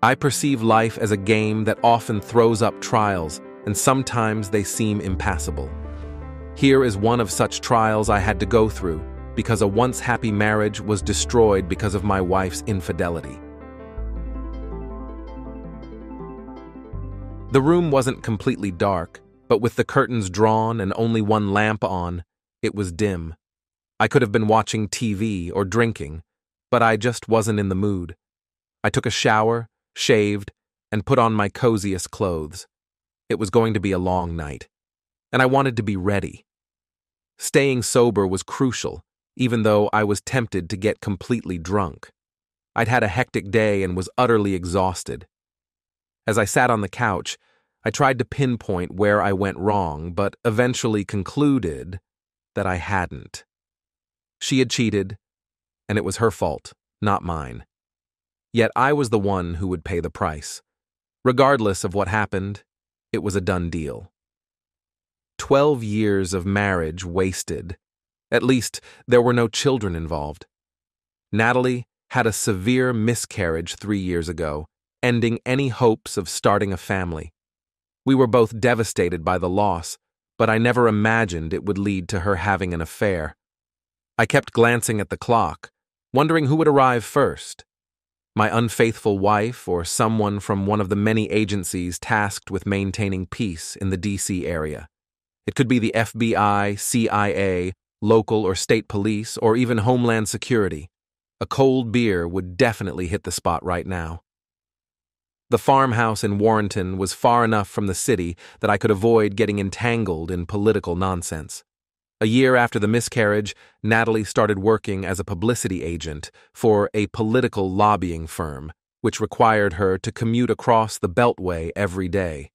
I perceive life as a game that often throws up trials, and sometimes they seem impassable. Here is one of such trials I had to go through, because a once happy marriage was destroyed because of my wife's infidelity. The room wasn't completely dark, but with the curtains drawn and only one lamp on, it was dim. I could have been watching TV or drinking, but I just wasn't in the mood. I took a shower, shaved, and put on my coziest clothes. It was going to be a long night, and I wanted to be ready. Staying sober was crucial, even though I was tempted to get completely drunk. I'd had a hectic day and was utterly exhausted. As I sat on the couch, I tried to pinpoint where I went wrong, but eventually concluded that I hadn't. She had cheated, and it was her fault, not mine. Yet I was the one who would pay the price. Regardless of what happened, it was a done deal. 12 years of marriage wasted. At least there were no children involved. Natalie had a severe miscarriage 3 years ago, ending any hopes of starting a family. We were both devastated by the loss, but I never imagined it would lead to her having an affair. I kept glancing at the clock, wondering who would arrive first. My unfaithful wife or someone from one of the many agencies tasked with maintaining peace in the D.C. area. It could be the FBI, CIA, local or state police, or even Homeland Security. A cold beer would definitely hit the spot right now. The farmhouse in Warrenton was far enough from the city that I could avoid getting entangled in political nonsense. A year after the miscarriage, Natalie started working as a publicity agent for a political lobbying firm, which required her to commute across the Beltway every day.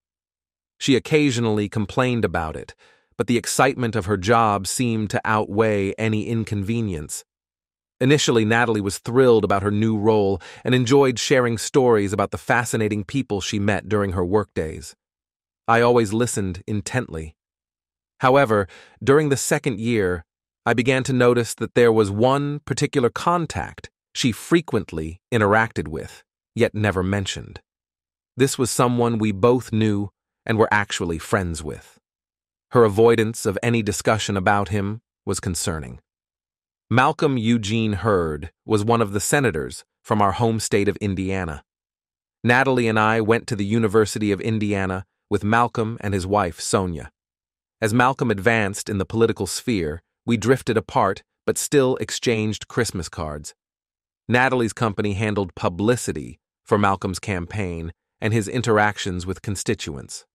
She occasionally complained about it, but the excitement of her job seemed to outweigh any inconvenience. Initially, Natalie was thrilled about her new role and enjoyed sharing stories about the fascinating people she met during her workdays. I always listened intently. However, during the second year, I began to notice that there was one particular contact she frequently interacted with, yet never mentioned. This was someone we both knew and were actually friends with. Her avoidance of any discussion about him was concerning. Malcolm Eugene Hurd was one of the senators from our home state of Indiana. Natalie and I went to the University of Indiana with Malcolm and his wife, Sonia. As Malcolm advanced in the political sphere, we drifted apart but still exchanged Christmas cards. Natalie's company handled publicity for Malcolm's campaign and his interactions with constituents.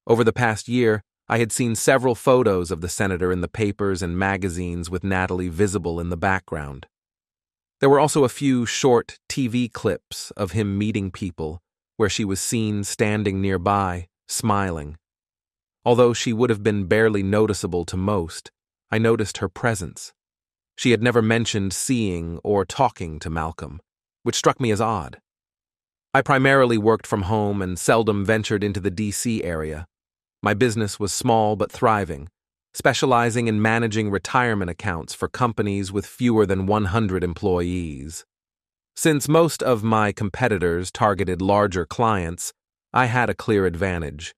Over the past year, I had seen several photos of the senator in the papers and magazines with Natalie visible in the background. There were also a few short TV clips of him meeting people where she was seen standing nearby, smiling. Although she would have been barely noticeable to most, I noticed her presence. She had never mentioned seeing or talking to Malcolm, which struck me as odd. I primarily worked from home and seldom ventured into the D.C. area. My business was small but thriving, specializing in managing retirement accounts for companies with fewer than 100 employees. Since most of my competitors targeted larger clients, I had a clear advantage.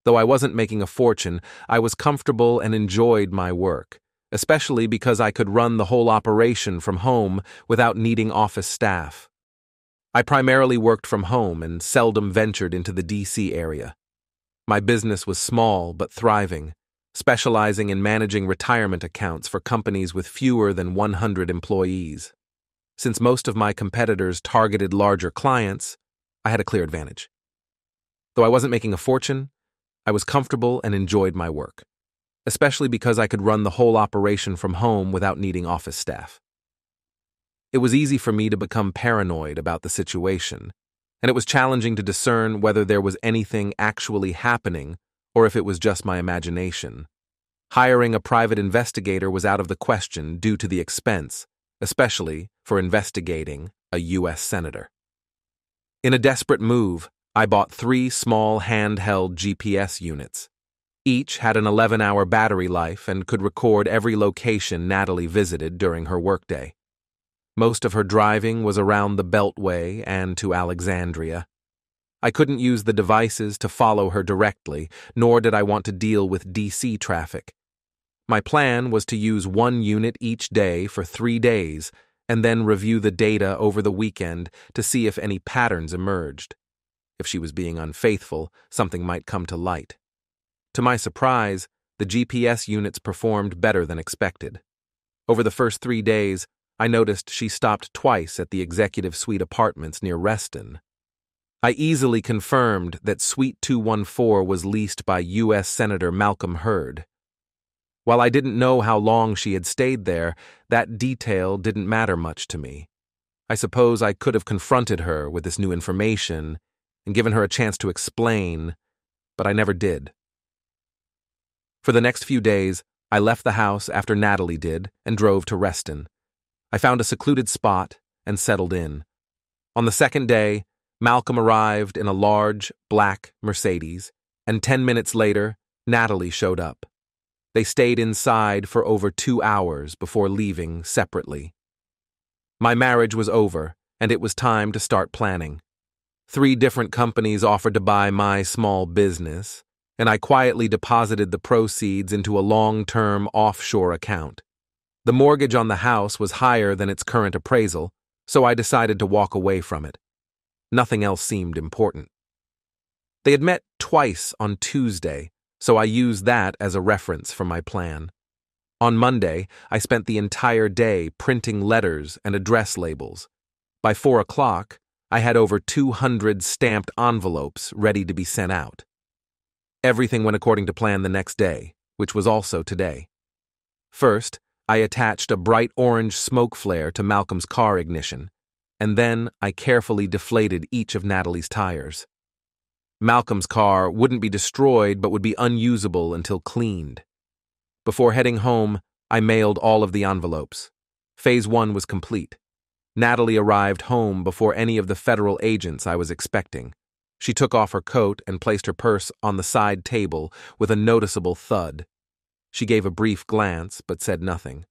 Though I wasn't making a fortune, I was comfortable and enjoyed my work, especially because I could run the whole operation from home without needing office staff. I primarily worked from home and seldom ventured into the D.C. area. My business was small but thriving, specializing in managing retirement accounts for companies with fewer than 100 employees. Since most of my competitors targeted larger clients, I had a clear advantage. Though I wasn't making a fortune, I was comfortable and enjoyed my work, especially because I could run the whole operation from home without needing office staff. It was easy for me to become paranoid about the situation, and it was challenging to discern whether there was anything actually happening or if it was just my imagination. Hiring a private investigator was out of the question due to the expense, especially for investigating a U.S. senator. In a desperate move, I bought 3 small handheld GPS units. Each had an 11-hour battery life and could record every location Natalie visited during her workday. Most of her driving was around the Beltway and to Alexandria, I couldn't use the devices to follow her directly, nor did I want to deal with DC traffic. My plan was to use one unit each day for 3 days, and then review the data over the weekend to see if any patterns emerged. If she was being unfaithful, something might come to light. To my surprise, the GPS units performed better than expected. Over the first 3 days, I noticed she stopped twice at the executive suite apartments near Reston. I easily confirmed that Suite 214 was leased by U.S. Senator Malcolm Hurd. While I didn't know how long she had stayed there, that detail didn't matter much to me. I suppose I could have confronted her with this new information and given her a chance to explain, but I never did. For the next few days, I left the house after Natalie did and drove to Reston. I found a secluded spot and settled in. On the second day, Malcolm arrived in a large, black Mercedes, and 10 minutes later, Natalie showed up. They stayed inside for over 2 hours before leaving separately. My marriage was over, and it was time to start planning. 3 different companies offered to buy my small business, and I quietly deposited the proceeds into a long-term offshore account. The mortgage on the house was higher than its current appraisal, so I decided to walk away from it. Nothing else seemed important. They had met twice on Tuesday, so I used that as a reference for my plan. On Monday, I spent the entire day printing letters and address labels. By 4 o'clock, I had over 200 stamped envelopes ready to be sent out. Everything went according to plan the next day, which was also today. First, I attached a bright orange smoke flare to Malcolm's car ignition, and then I carefully deflated each of Natalie's tires. Malcolm's car wouldn't be destroyed but would be unusable until cleaned. Before heading home, I mailed all of the envelopes. Phase 1 was complete. Natalie arrived home before any of the federal agents I was expecting. She took off her coat and placed her purse on the side table with a noticeable thud. She gave a brief glance but said nothing.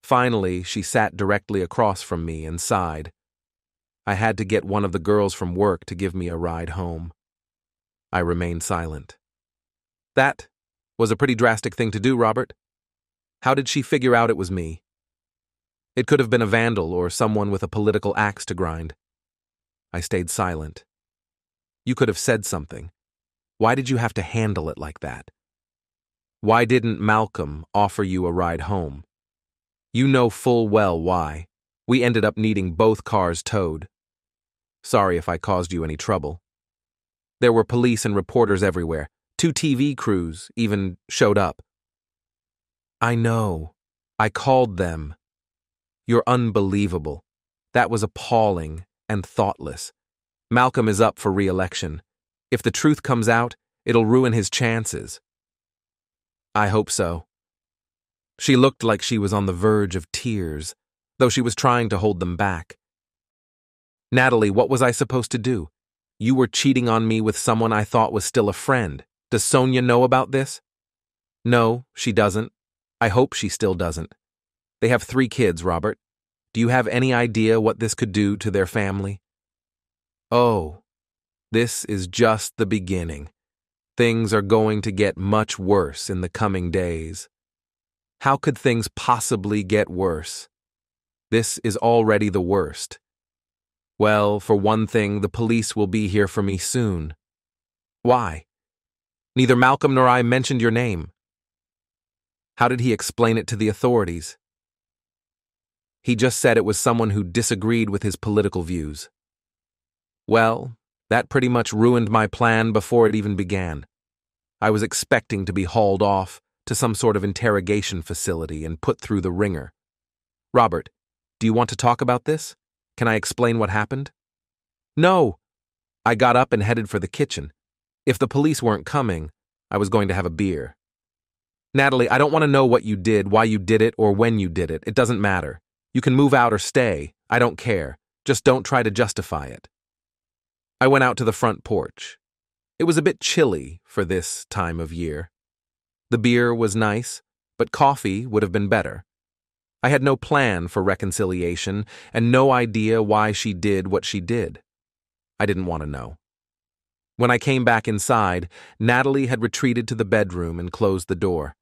Finally, she sat directly across from me and sighed. I had to get one of the girls from work to give me a ride home. I remained silent. That was a pretty drastic thing to do, Robert. How did she figure out it was me? It could have been a vandal or someone with a political axe to grind. I stayed silent. You could have said something. Why did you have to handle it like that? Why didn't Malcolm offer you a ride home? You know full well why. We ended up needing both cars towed. Sorry if I caused you any trouble. There were police and reporters everywhere. 2 TV crews even showed up. I know. I called them. You're unbelievable. That was appalling and thoughtless. Malcolm is up for re-election. If the truth comes out, it'll ruin his chances. I hope so. She looked like she was on the verge of tears, though she was trying to hold them back. Natalie, what was I supposed to do? You were cheating on me with someone I thought was still a friend. Does Sonia know about this? No, she doesn't. I hope she still doesn't. They have 3 kids, Robert. Do you have any idea what this could do to their family? Oh, this is just the beginning. Things are going to get much worse in the coming days. How could things possibly get worse? This is already the worst. Well, for one thing, the police will be here for me soon. Why? Neither Malcolm nor I mentioned your name. How did he explain it to the authorities? He just said it was someone who disagreed with his political views. Well, that pretty much ruined my plan before it even began. I was expecting to be hauled off to some sort of interrogation facility and put through the ringer. Robert, do you want to talk about this? Can I explain what happened? No. I got up and headed for the kitchen. If the police weren't coming, I was going to have a beer. Natalie, I don't want to know what you did, why you did it, or when you did it. It doesn't matter. You can move out or stay. I don't care. Just don't try to justify it. I went out to the front porch. It was a bit chilly for this time of year. The beer was nice, but coffee would have been better. I had no plan for reconciliation and no idea why she did what she did. I didn't want to know. When I came back inside, Natalie had retreated to the bedroom and closed the door.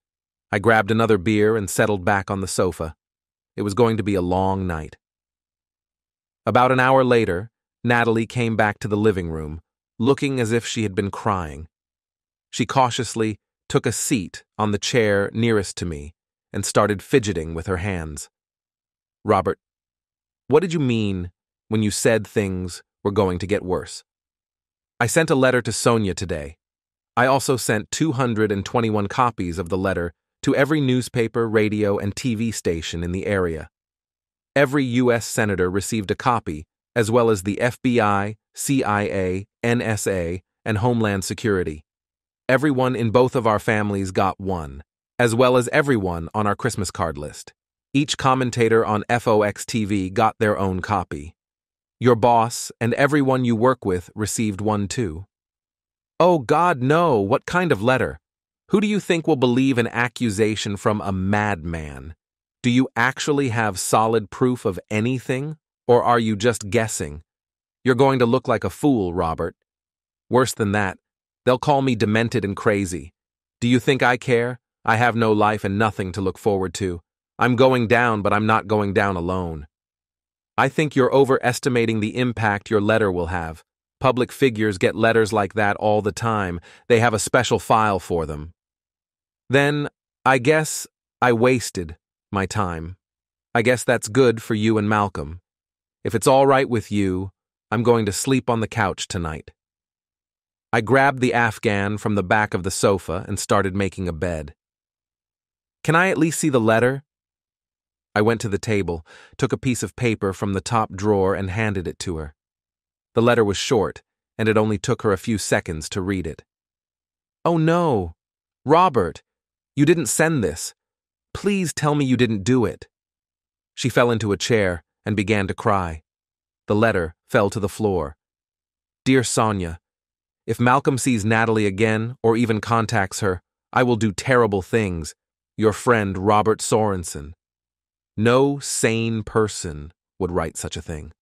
I grabbed another beer and settled back on the sofa. It was going to be a long night. About an hour later, Natalie came back to the living room, looking as if she had been crying. She cautiously took a seat on the chair nearest to me and started fidgeting with her hands. "Robert, what did you mean when you said things were going to get worse?" "I sent a letter to Sonia today. I also sent 221 copies of the letter to every newspaper, radio, and TV station in the area. Every U.S. senator received a copy, as well as the FBI, CIA, NSA, and Homeland Security. Everyone in both of our families got one, as well as everyone on our Christmas card list. Each commentator on FOX TV got their own copy. Your boss and everyone you work with received one too." "Oh God, no! What kind of letter? Who do you think will believe an accusation from a madman? Do you actually have solid proof of anything, or are you just guessing? You're going to look like a fool, Robert. Worse than that, they'll call me demented and crazy. Do you think I care? I have no life and nothing to look forward to. I'm going down, but I'm not going down alone. I think you're overestimating the impact your letter will have. Public figures get letters like that all the time. They have a special file for them." "Then, I guess I wasted my time. I guess that's good for you and Malcolm. If it's all right with you, I'm going to sleep on the couch tonight." I grabbed the Afghan from the back of the sofa and started making a bed. "Can I at least see the letter?" I went to the table, took a piece of paper from the top drawer and handed it to her. The letter was short, and it only took her a few seconds to read it. "Oh no! Robert, you didn't send this. Please tell me you didn't do it." She fell into a chair and began to cry. The letter fell to the floor. "Dear Sonia, if Malcolm sees Natalie again or even contacts her, I will do terrible things. Your friend Robert Sorensen." No sane person would write such a thing.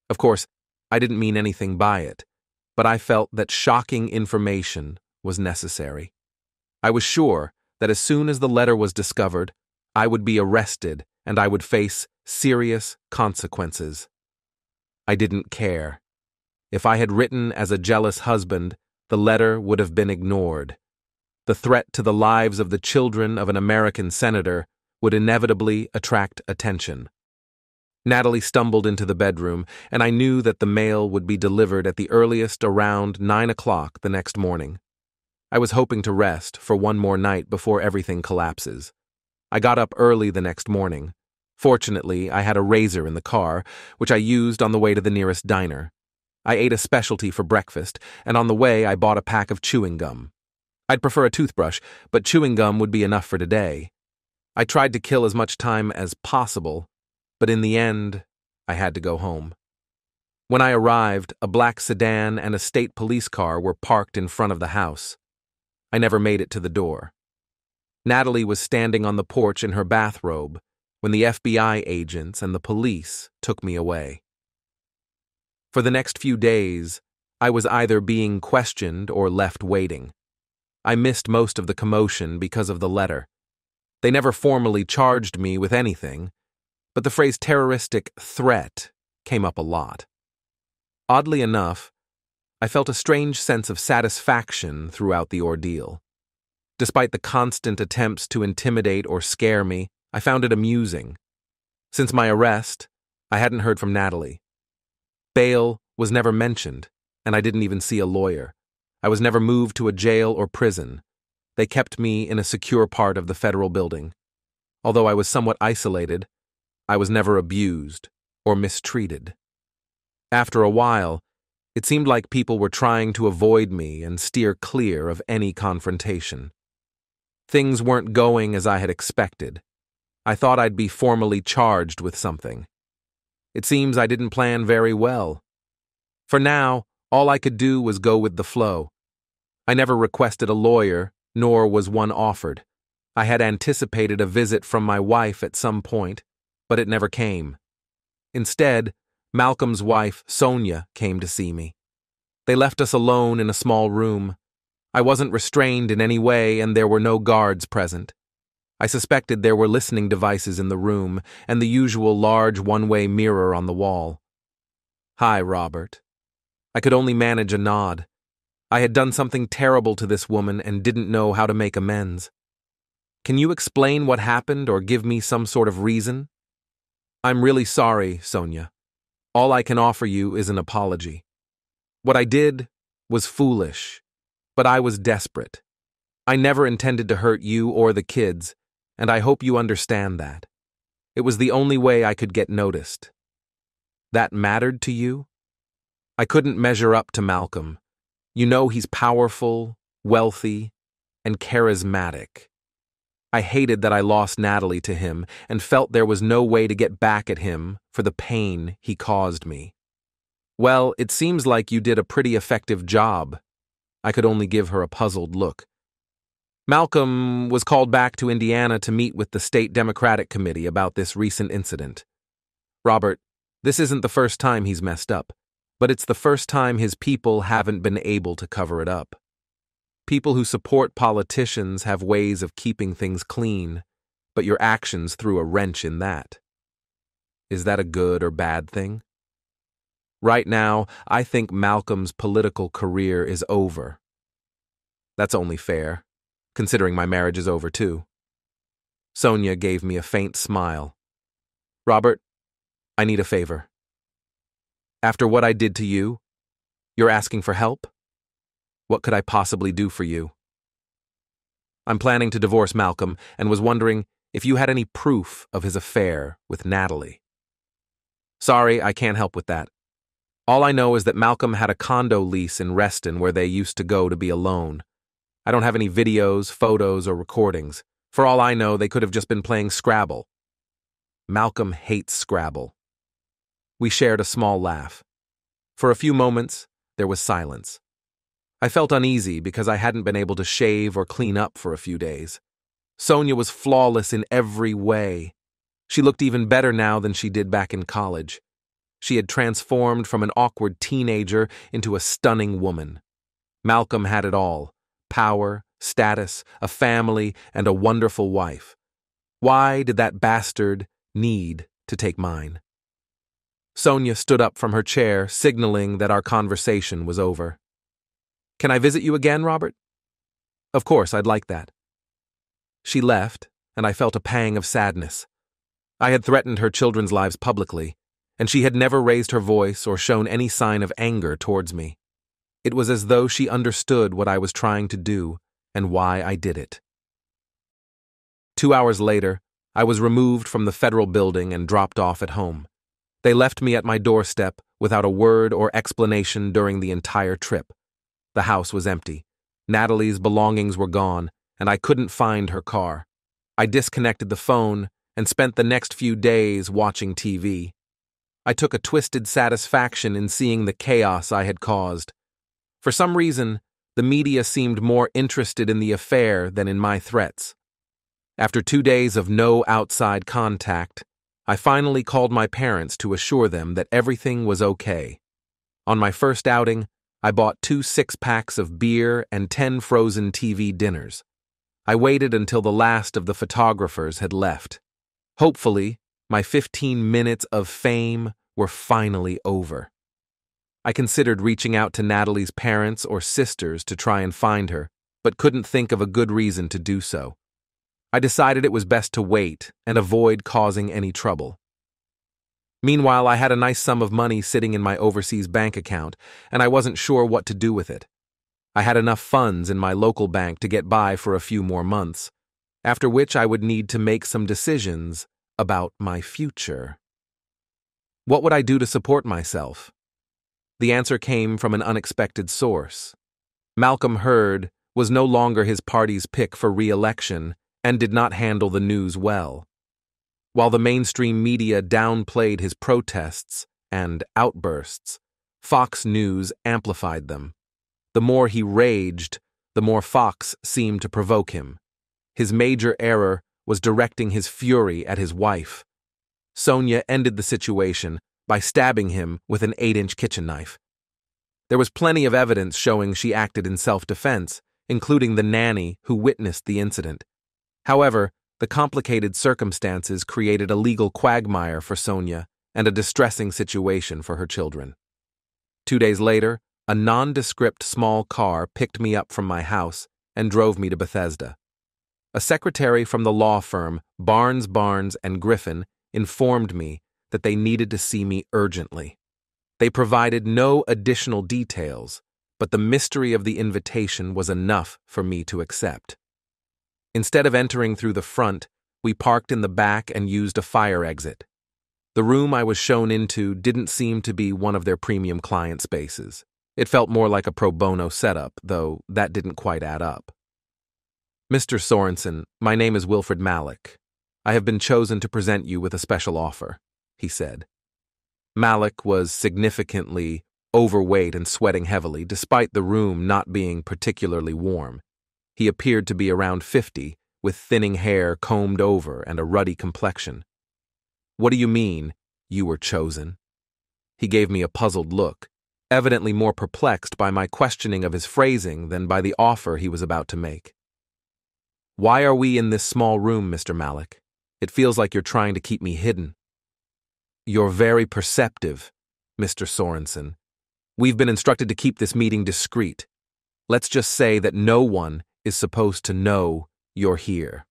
Of course, I didn't mean anything by it, but I felt that shocking information was necessary. I was sure that as soon as the letter was discovered, I would be arrested and I would face serious consequences. I didn't care. If I had written as a jealous husband, the letter would have been ignored. The threat to the lives of the children of an American senator would inevitably attract attention. Natalie stumbled into the bedroom, and I knew that the mail would be delivered at the earliest around 9 o'clock the next morning. I was hoping to rest for one more night before everything collapses. I got up early the next morning. Fortunately, I had a razor in the car, which I used on the way to the nearest diner. I ate a specialty for breakfast, and on the way I bought a pack of chewing gum. I'd prefer a toothbrush, but chewing gum would be enough for today. I tried to kill as much time as possible, but in the end, I had to go home. When I arrived, a black sedan and a state police car were parked in front of the house. I never made it to the door. Natalie was standing on the porch in her bathrobe when the FBI agents and the police took me away. For the next few days, I was either being questioned or left waiting. I missed most of the commotion because of the letter. They never formally charged me with anything, but the phrase terroristic threat came up a lot. Oddly enough, I felt a strange sense of satisfaction throughout the ordeal. Despite the constant attempts to intimidate or scare me, I found it amusing. Since my arrest, I hadn't heard from Natalie. Bail was never mentioned, and I didn't even see a lawyer. I was never moved to a jail or prison. They kept me in a secure part of the federal building. Although I was somewhat isolated, I was never abused or mistreated. After a while, it seemed like people were trying to avoid me and steer clear of any confrontation. Things weren't going as I had expected. I thought I'd be formally charged with something. It seems I didn't plan very well. For now, all I could do was go with the flow. I never requested a lawyer, nor was one offered. I had anticipated a visit from my wife at some point, but it never came. Instead, Malcolm's wife, Sonia, came to see me. They left us alone in a small room. I wasn't restrained in any way, and there were no guards present. I suspected there were listening devices in the room and the usual large one-way mirror on the wall. "Hi, Robert." I could only manage a nod. I had done something terrible to this woman and didn't know how to make amends. "Can you explain what happened or give me some sort of reason?" "I'm really sorry, Sonia. All I can offer you is an apology. What I did was foolish, but I was desperate. I never intended to hurt you or the kids, and I hope you understand that. It was the only way I could get noticed." "That mattered to you?" "I couldn't measure up to Malcolm. You know he's powerful, wealthy, and charismatic. I hated that I lost Natalie to him and felt there was no way to get back at him for the pain he caused me." "Well, it seems like you did a pretty effective job." I could only give her a puzzled look. "Malcolm was called back to Indiana to meet with the State Democratic Committee about this recent incident. Robert, this isn't the first time he's messed up, but it's the first time his people haven't been able to cover it up. People who support politicians have ways of keeping things clean, but your actions threw a wrench in that. Is that a good or bad thing? Right now, I think Malcolm's political career is over. That's only fair, considering my marriage is over too." Sonia gave me a faint smile. "Robert, I need a favor. After what I did to you, you're asking for help? What could I possibly do for you?" "I'm planning to divorce Malcolm and was wondering if you had any proof of his affair with Natalie." "Sorry, I can't help with that. All I know is that Malcolm had a condo lease in Reston where they used to go to be alone. I don't have any videos, photos, or recordings. For all I know, they could have just been playing Scrabble." "Malcolm hates Scrabble." We shared a small laugh. For a few moments, there was silence. I felt uneasy because I hadn't been able to shave or clean up for a few days. Sonia was flawless in every way. She looked even better now than she did back in college. She had transformed from an awkward teenager into a stunning woman. Malcolm had it all: power, status, a family, and a wonderful wife. Why did that bastard need to take mine? Sonia stood up from her chair, signaling that our conversation was over. "Can I visit you again, Robert?" "Of course, I'd like that." She left, and I felt a pang of sadness. I had threatened her children's lives publicly, and she had never raised her voice or shown any sign of anger towards me. It was as though she understood what I was trying to do and why I did it. 2 hours later, I was removed from the federal building and dropped off at home. They left me at my doorstep without a word or explanation during the entire trip. The house was empty. Natalie's belongings were gone, and I couldn't find her car. I disconnected the phone and spent the next few days watching TV. I took a twisted satisfaction in seeing the chaos I had caused. For some reason, the media seemed more interested in the affair than in my threats. After 2 days of no outside contact, I finally called my parents to assure them that everything was okay. On my first outing, I bought 2 six-packs of beer and 10 frozen TV dinners. I waited until the last of the photographers had left. Hopefully, my 15 minutes of fame were finally over. I considered reaching out to Natalie's parents or sisters to try and find her, but couldn't think of a good reason to do so. I decided it was best to wait and avoid causing any trouble. Meanwhile, I had a nice sum of money sitting in my overseas bank account, and I wasn't sure what to do with it. I had enough funds in my local bank to get by for a few more months, after which I would need to make some decisions about my future. What would I do to support myself? The answer came from an unexpected source. Malcolm Hurd was no longer his party's pick for re-election and did not handle the news well. While the mainstream media downplayed his protests and outbursts, Fox News amplified them. The more he raged, the more Fox seemed to provoke him. His major error was directing his fury at his wife. Sonia ended the situation by stabbing him with an 8-inch kitchen knife. There was plenty of evidence showing she acted in self-defense, including the nanny who witnessed the incident. However, the complicated circumstances created a legal quagmire for Sonia and a distressing situation for her children. 2 days later, a nondescript small car picked me up from my house and drove me to Bethesda. A secretary from the law firm Barnes, and Griffin informed me that they needed to see me urgently. They provided no additional details, but the mystery of the invitation was enough for me to accept. Instead of entering through the front, we parked in the back and used a fire exit. The room I was shown into didn't seem to be one of their premium client spaces. It felt more like a pro bono setup, though that didn't quite add up. Mr. Sorensen, my name is Wilfred Malik. I have been chosen to present you with a special offer, he said. Malik was significantly overweight and sweating heavily, despite the room not being particularly warm. He appeared to be around 50, with thinning hair combed over and a ruddy complexion. What do you mean, you were chosen? He gave me a puzzled look, evidently more perplexed by my questioning of his phrasing than by the offer he was about to make. Why are we in this small room, Mr. Malik? It feels like you're trying to keep me hidden. You're very perceptive, Mr. Sorensen. We've been instructed to keep this meeting discreet. Let's just say that no one is supposed to know you're here.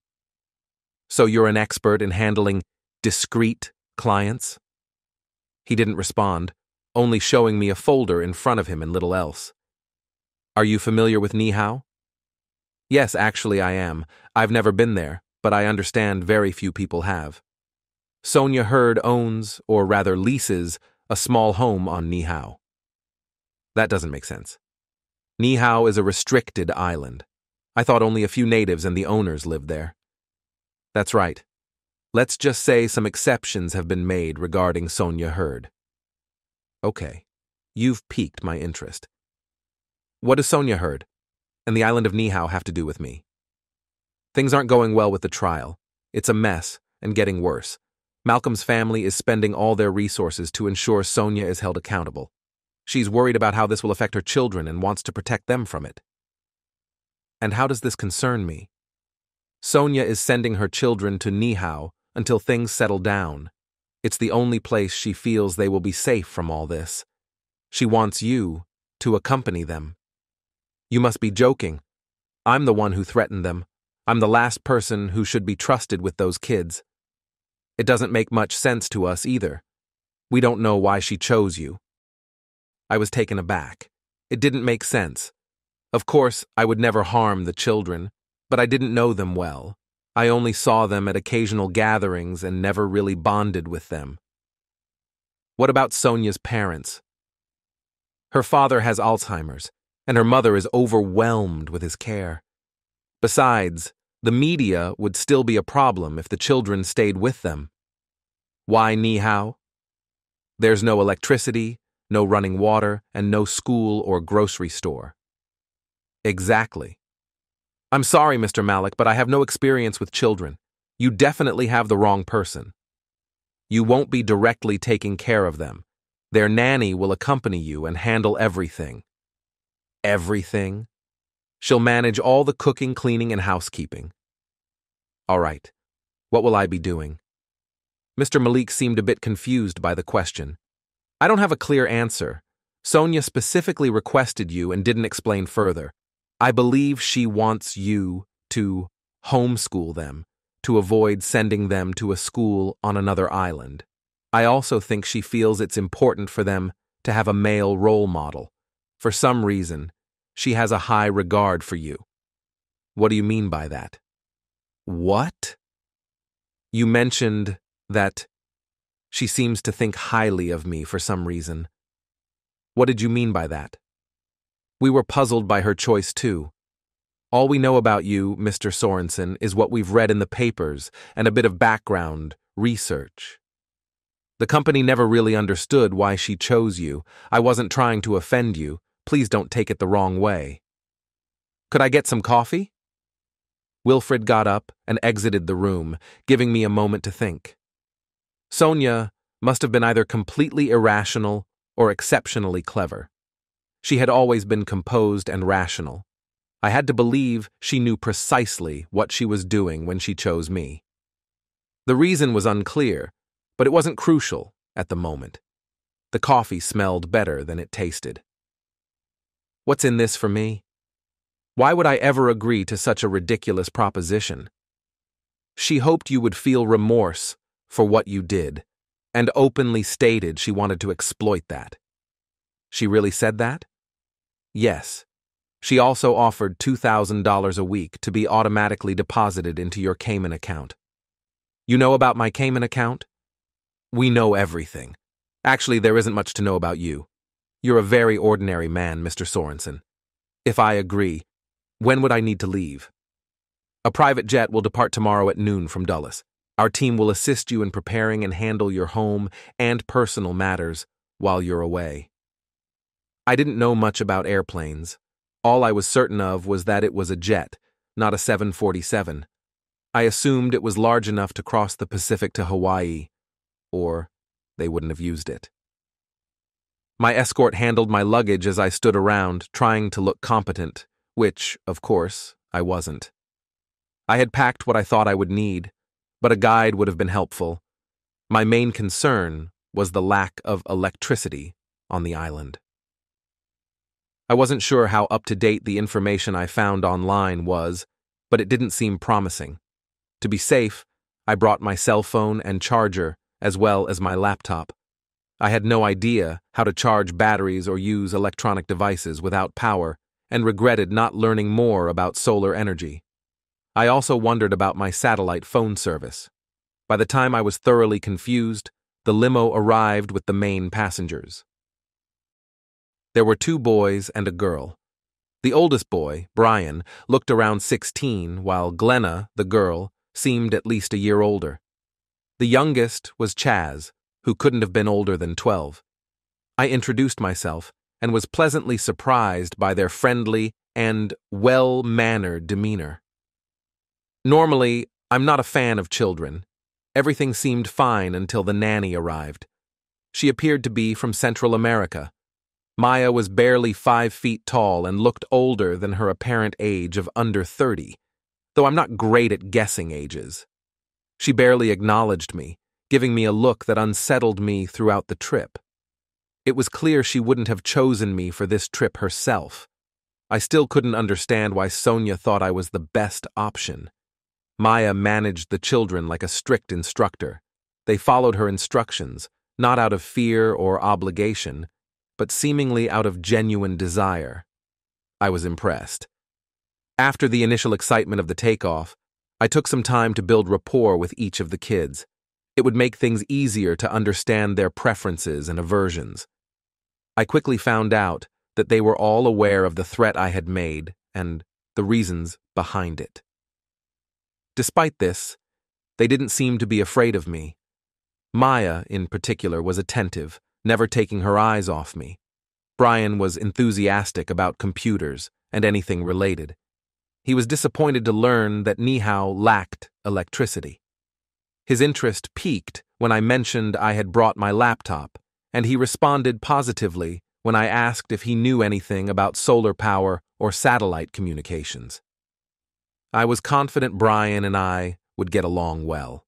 So you're an expert in handling discreet clients? He didn't respond, only showing me a folder in front of him and little else. Are you familiar with Nihao? Yes, actually I am. I've never been there, but I understand very few people have. Sonia Hurd owns, or rather leases, a small home on Nihao. That doesn't make sense. Nihao is a restricted island. I thought only a few natives and the owners lived there. That's right. Let's just say some exceptions have been made regarding Sonia Hurd. Okay, you've piqued my interest. What does Sonia Hurd and the island of Nihao have to do with me? Things aren't going well with the trial. It's a mess and getting worse. Malcolm's family is spending all their resources to ensure Sonia is held accountable. She's worried about how this will affect her children and wants to protect them from it. And how does this concern me? Sonia is sending her children to Nihao until things settle down. It's the only place she feels they will be safe from all this. She wants you to accompany them. You must be joking. I'm the one who threatened them. I'm the last person who should be trusted with those kids. It doesn't make much sense to us either. We don't know why she chose you. I was taken aback. It didn't make sense. Of course, I would never harm the children, but I didn't know them well. I only saw them at occasional gatherings and never really bonded with them. What about Sonia's parents? Her father has Alzheimer's, and her mother is overwhelmed with his care. Besides, the media would still be a problem if the children stayed with them. Why Nihao? There's no electricity, no running water, and no school or grocery store. Exactly. I'm sorry, Mr. Malik, but I have no experience with children. You definitely have the wrong person. You won't be directly taking care of them. Their nanny will accompany you and handle everything. Everything? She'll manage all the cooking, cleaning, and housekeeping. All right. What will I be doing? Mr. Malik seemed a bit confused by the question. I don't have a clear answer. Sonia specifically requested you and didn't explain further. I believe she wants you to homeschool them, to avoid sending them to a school on another island. I also think she feels it's important for them to have a male role model. For some reason, she has a high regard for you. What do you mean by that? What? You mentioned that she seems to think highly of me for some reason. What did you mean by that? We were puzzled by her choice too. All we know about you, Mr. Sorensen, is what we've read in the papers and a bit of background research. The company never really understood why she chose you. I wasn't trying to offend you. Please don't take it the wrong way. Could I get some coffee? Wilfred got up and exited the room, giving me a moment to think. Sonia must have been either completely irrational or exceptionally clever. She had always been composed and rational. I had to believe she knew precisely what she was doing when she chose me. The reason was unclear, but it wasn't crucial at the moment. The coffee smelled better than it tasted. What's in this for me? Why would I ever agree to such a ridiculous proposition? She hoped you would feel remorse for what you did, and openly stated she wanted to exploit that. She really said that? Yes. She also offered $2,000 a week to be automatically deposited into your Cayman account. You know about my Cayman account? We know everything. Actually, there isn't much to know about you. You're a very ordinary man, Mr. Sorensen. If I agree, when would I need to leave? A private jet will depart tomorrow at noon from Dulles. Our team will assist you in preparing and handle your home and personal matters while you're away. I didn't know much about airplanes. All I was certain of was that it was a jet, not a 747. I assumed it was large enough to cross the Pacific to Hawaii, or they wouldn't have used it. My escort handled my luggage as I stood around, trying to look competent, which, of course, I wasn't. I had packed what I thought I would need, but a guide would have been helpful. My main concern was the lack of electricity on the island. I wasn't sure how up-to-date the information I found online was, but it didn't seem promising. To be safe, I brought my cell phone and charger, as well as my laptop. I had no idea how to charge batteries or use electronic devices without power, and regretted not learning more about solar energy. I also wondered about my satellite phone service. By the time I was thoroughly confused, the limo arrived with the main passengers. There were 2 boys and a girl. The oldest boy, Brian, looked around 16, while Glenna, the girl, seemed at least a year older. The youngest was Chaz, who couldn't have been older than 12. I introduced myself and was pleasantly surprised by their friendly and well-mannered demeanor. Normally, I'm not a fan of children. Everything seemed fine until the nanny arrived. She appeared to be from Central America. Maya was barely 5 feet tall and looked older than her apparent age of under 30, though I'm not great at guessing ages. She barely acknowledged me, giving me a look that unsettled me throughout the trip. It was clear she wouldn't have chosen me for this trip herself. I still couldn't understand why Sonia thought I was the best option. Maya managed the children like a strict instructor. They followed her instructions, not out of fear or obligation, but seemingly out of genuine desire. I was impressed. After the initial excitement of the takeoff, I took some time to build rapport with each of the kids. It would make things easier to understand their preferences and aversions. I quickly found out that they were all aware of the threat I had made and the reasons behind it. Despite this, they didn't seem to be afraid of me. Maya, in particular, was attentive, never taking her eyes off me. Brian was enthusiastic about computers and anything related. He was disappointed to learn that Nihao lacked electricity. His interest peaked when I mentioned I had brought my laptop, and he responded positively when I asked if he knew anything about solar power or satellite communications. I was confident Brian and I would get along well.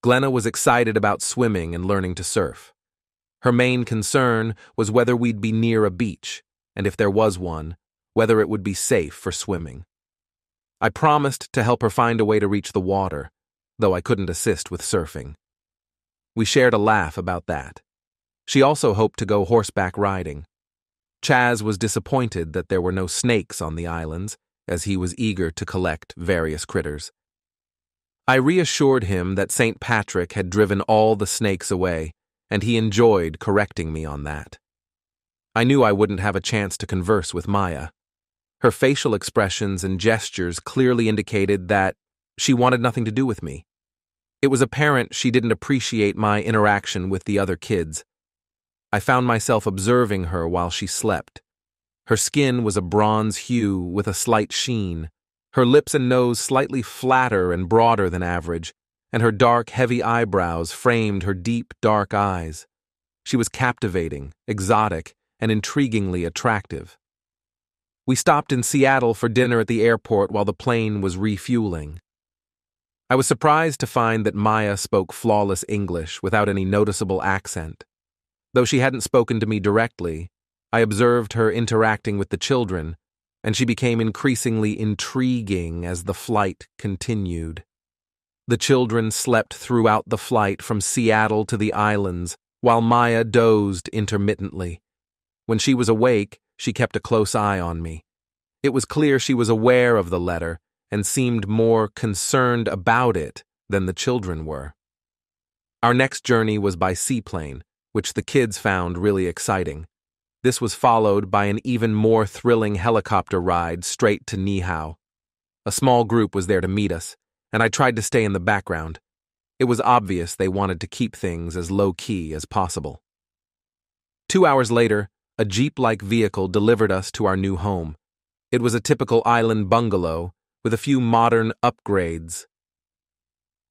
Glenna was excited about swimming and learning to surf. Her main concern was whether we'd be near a beach, and if there was one, whether it would be safe for swimming. I promised to help her find a way to reach the water, though I couldn't assist with surfing. We shared a laugh about that. She also hoped to go horseback riding. Chaz was disappointed that there were no snakes on the islands, as he was eager to collect various critters. I reassured him that St. Patrick had driven all the snakes away, and he enjoyed correcting me on that. I knew I wouldn't have a chance to converse with Maya. Her facial expressions and gestures clearly indicated that she wanted nothing to do with me. It was apparent she didn't appreciate my interaction with the other kids. I found myself observing her while she slept. Her skin was a bronze hue with a slight sheen, her lips and nose slightly flatter and broader than average, and her dark, heavy eyebrows framed her deep, dark eyes. She was captivating, exotic, and intriguingly attractive. We stopped in Seattle for dinner at the airport while the plane was refueling. I was surprised to find that Maya spoke flawless English without any noticeable accent. Though she hadn't spoken to me directly, I observed her interacting with the children, and she became increasingly intriguing as the flight continued. The children slept throughout the flight from Seattle to the islands, while Maya dozed intermittently. When she was awake, she kept a close eye on me. It was clear she was aware of the letter and seemed more concerned about it than the children were. Our next journey was by seaplane, which the kids found really exciting. This was followed by an even more thrilling helicopter ride straight to Niihau. A small group was there to meet us, and I tried to stay in the background. It was obvious they wanted to keep things as low-key as possible. 2 hours later, a Jeep-like vehicle delivered us to our new home. It was a typical island bungalow with a few modern upgrades.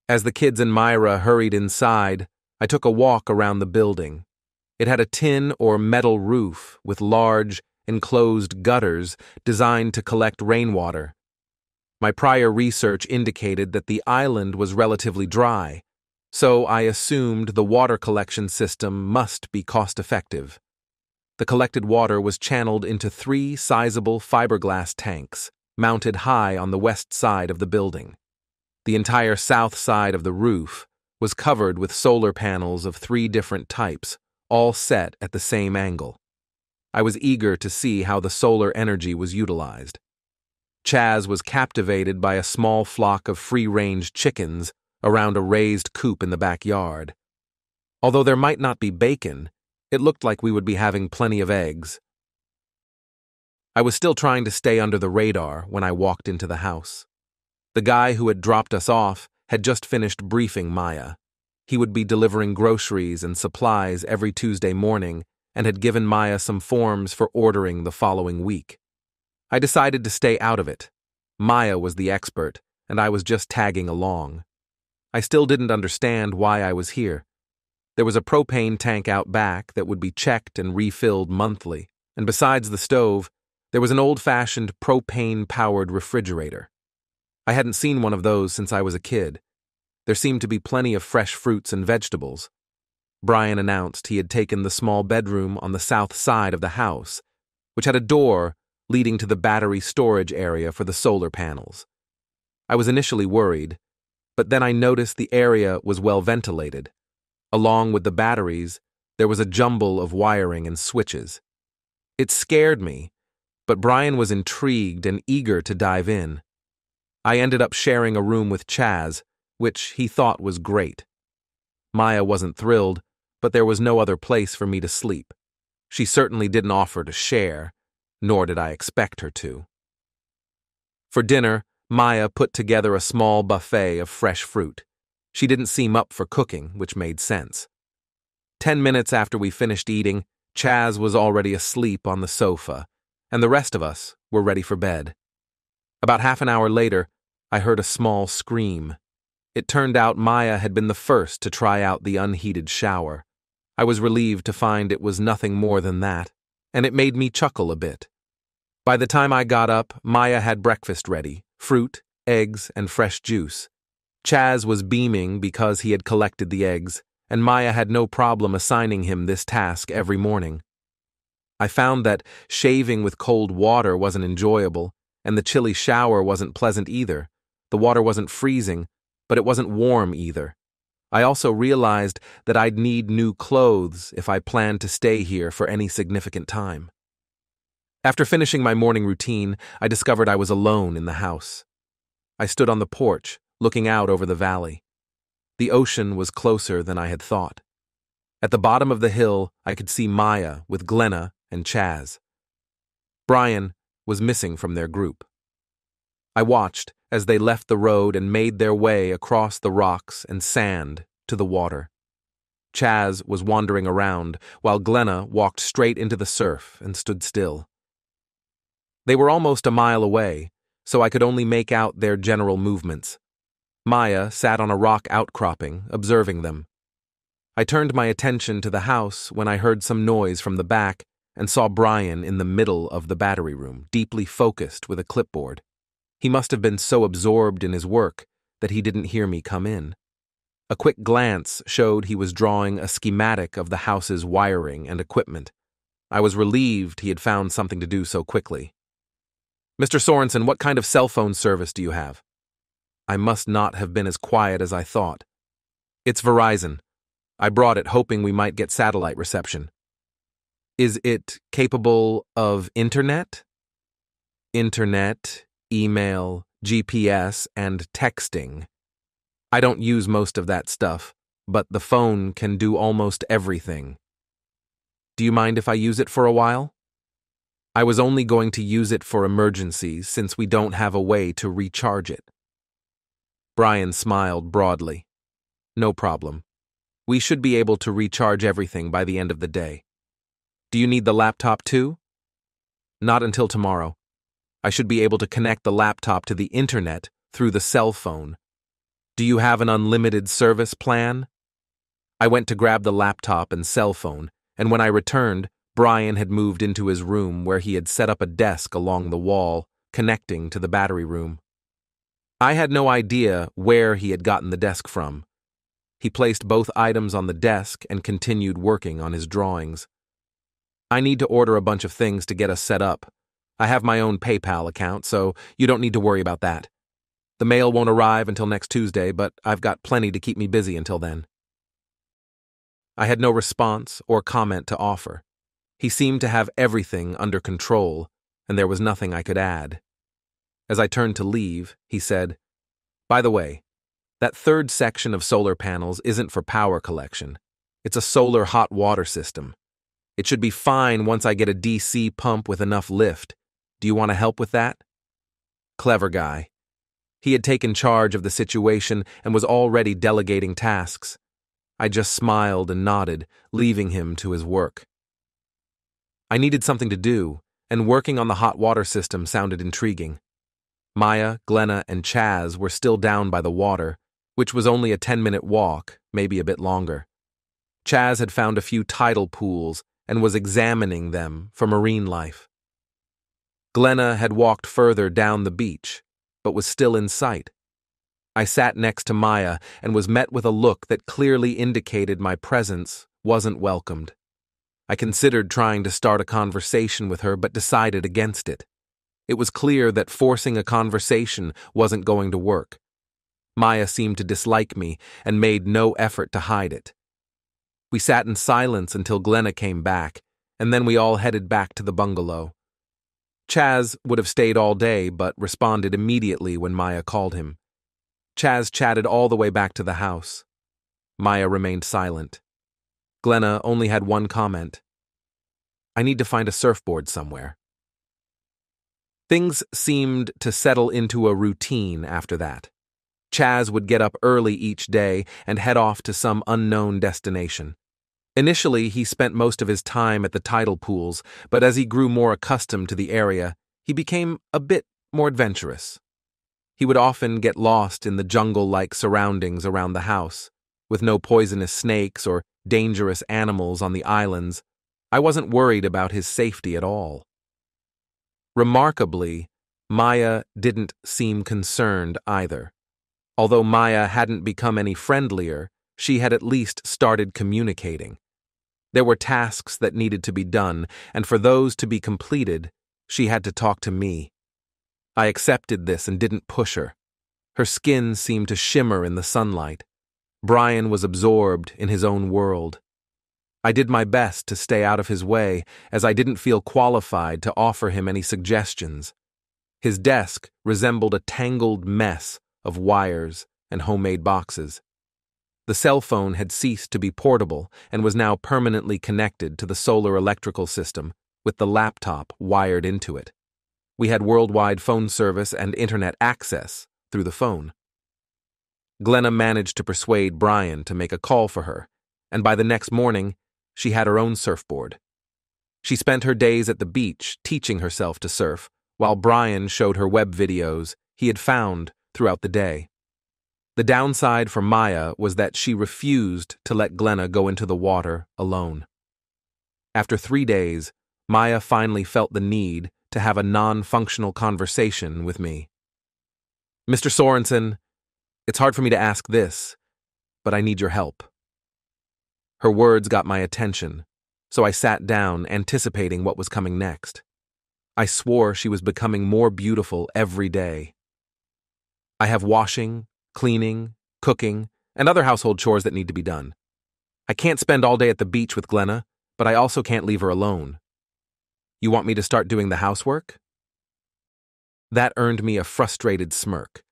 As the kids and Myra hurried inside, I took a walk around the building. It had a tin or metal roof with large, enclosed gutters designed to collect rainwater. My prior research indicated that the island was relatively dry, so I assumed the water collection system must be cost-effective. The collected water was channeled into 3 sizable fiberglass tanks, mounted high on the west side of the building. The entire south side of the roof was covered with solar panels of 3 different types, all set at the same angle. I was eager to see how the solar energy was utilized. Chaz was captivated by a small flock of free-range chickens around a raised coop in the backyard. Although there might not be bacon, it looked like we would be having plenty of eggs. I was still trying to stay under the radar when I walked into the house. The guy who had dropped us off had just finished briefing Maya. He would be delivering groceries and supplies every Tuesday morning and had given Maya some forms for ordering the following week. I decided to stay out of it. Maya was the expert, and I was just tagging along. I still didn't understand why I was here. There was a propane tank out back that would be checked and refilled monthly, and besides the stove, there was an old-fashioned propane-powered refrigerator. I hadn't seen one of those since I was a kid. There seemed to be plenty of fresh fruits and vegetables. Brian announced he had taken the small bedroom on the south side of the house, which had a door leading to the battery storage area for the solar panels. I was initially worried, but then I noticed the area was well ventilated. Along with the batteries, there was a jumble of wiring and switches. It scared me, but Brian was intrigued and eager to dive in. I ended up sharing a room with Chaz, which he thought was great. Maya wasn't thrilled, but there was no other place for me to sleep. She certainly didn't offer to share, nor did I expect her to. For dinner, Maya put together a small buffet of fresh fruit. She didn't seem up for cooking, which made sense. 10 minutes after we finished eating, Chaz was already asleep on the sofa, and the rest of us were ready for bed. About half an hour later, I heard a small scream. It turned out Maya had been the first to try out the unheated shower. I was relieved to find it was nothing more than that, and it made me chuckle a bit. By the time I got up, Maya had breakfast ready, fruit, eggs, and fresh juice. Chaz was beaming because he had collected the eggs, and Maya had no problem assigning him this task every morning. I found that shaving with cold water wasn't enjoyable, and the chilly shower wasn't pleasant either. The water wasn't freezing, but it wasn't warm either. I also realized that I'd need new clothes if I planned to stay here for any significant time. After finishing my morning routine, I discovered I was alone in the house. I stood on the porch, looking out over the valley. The ocean was closer than I had thought. At the bottom of the hill, I could see Maya with Glenna and Chaz. Brian was missing from their group. I watched as they left the road and made their way across the rocks and sand to the water. Chaz was wandering around, while Glenna walked straight into the surf and stood still. They were almost a mile away, so I could only make out their general movements. Maya sat on a rock outcropping, observing them. I turned my attention to the house when I heard some noise from the back and saw Brian in the middle of the battery room, deeply focused with a clipboard. He must have been so absorbed in his work that he didn't hear me come in. A quick glance showed he was drawing a schematic of the house's wiring and equipment. I was relieved he had found something to do so quickly. "Mr. Sorensen, what kind of cell phone service do you have?" I must not have been as quiet as I thought. "It's Verizon. I brought it hoping we might get satellite reception." "Is it capable of internet?" "Internet, email, GPS, and texting. I don't use most of that stuff, but the phone can do almost everything. Do you mind if I use it for a while?" I was only going to use it for emergencies since we don't have a way to recharge it. Brian smiled broadly. "No problem. We should be able to recharge everything by the end of the day. Do you need the laptop too?" "Not until tomorrow. I should be able to connect the laptop to the internet through the cell phone. Do you have an unlimited service plan?" I went to grab the laptop and cell phone, and when I returned, Brian had moved into his room where he had set up a desk along the wall, connecting to the battery room. I had no idea where he had gotten the desk from. He placed both items on the desk and continued working on his drawings. "I need to order a bunch of things to get us set up. I have my own PayPal account, so you don't need to worry about that. The mail won't arrive until next Tuesday, but I've got plenty to keep me busy until then." I had no response or comment to offer. He seemed to have everything under control, and there was nothing I could add. As I turned to leave, he said, "By the way, that third section of solar panels isn't for power collection. It's a solar hot water system. It should be fine once I get a DC pump with enough lift. Do you want to help with that?" Clever guy. He had taken charge of the situation and was already delegating tasks. I just smiled and nodded, leaving him to his work. I needed something to do, and working on the hot water system sounded intriguing. Maya, Glenna, and Chaz were still down by the water, which was only a 10-minute walk, maybe a bit longer. Chaz had found a few tidal pools and was examining them for marine life. Glenna had walked further down the beach, but was still in sight. I sat next to Maya and was met with a look that clearly indicated my presence wasn't welcomed. I considered trying to start a conversation with her, but decided against it. It was clear that forcing a conversation wasn't going to work. Maya seemed to dislike me and made no effort to hide it. We sat in silence until Glenna came back, and then we all headed back to the bungalow. Chaz would have stayed all day, but responded immediately when Maya called him. Chaz chatted all the way back to the house. Maya remained silent. Glenna only had one comment. "I need to find a surfboard somewhere." Things seemed to settle into a routine after that. Chaz would get up early each day and head off to some unknown destination. Initially, he spent most of his time at the tidal pools, but as he grew more accustomed to the area, he became a bit more adventurous. He would often get lost in the jungle-like surroundings around the house. With no poisonous snakes or dangerous animals on the islands, I wasn't worried about his safety at all. Remarkably, Maya didn't seem concerned either. Although Maya hadn't become any friendlier, she had at least started communicating. There were tasks that needed to be done, and for those to be completed, she had to talk to me. I accepted this and didn't push her. Her skin seemed to shimmer in the sunlight. Brian was absorbed in his own world. I did my best to stay out of his way, as I didn't feel qualified to offer him any suggestions. His desk resembled a tangled mess of wires and homemade boxes. The cell phone had ceased to be portable and was now permanently connected to the solar electrical system, with the laptop wired into it. We had worldwide phone service and internet access through the phone. Glenna managed to persuade Brian to make a call for her, and by the next morning, she had her own surfboard. She spent her days at the beach teaching herself to surf, while Brian showed her web videos he had found throughout the day. The downside for Maya was that she refused to let Glenna go into the water alone. After 3 days, Maya finally felt the need to have a non-functional conversation with me. Mr. Sorensen, it's hard for me to ask this, but I need your help. Her words got my attention, so I sat down, anticipating what was coming next. I swore she was becoming more beautiful every day. I have washing, cleaning, cooking, and other household chores that need to be done. I can't spend all day at the beach with Glenna, but I also can't leave her alone. You want me to start doing the housework? That earned me a frustrated smirk.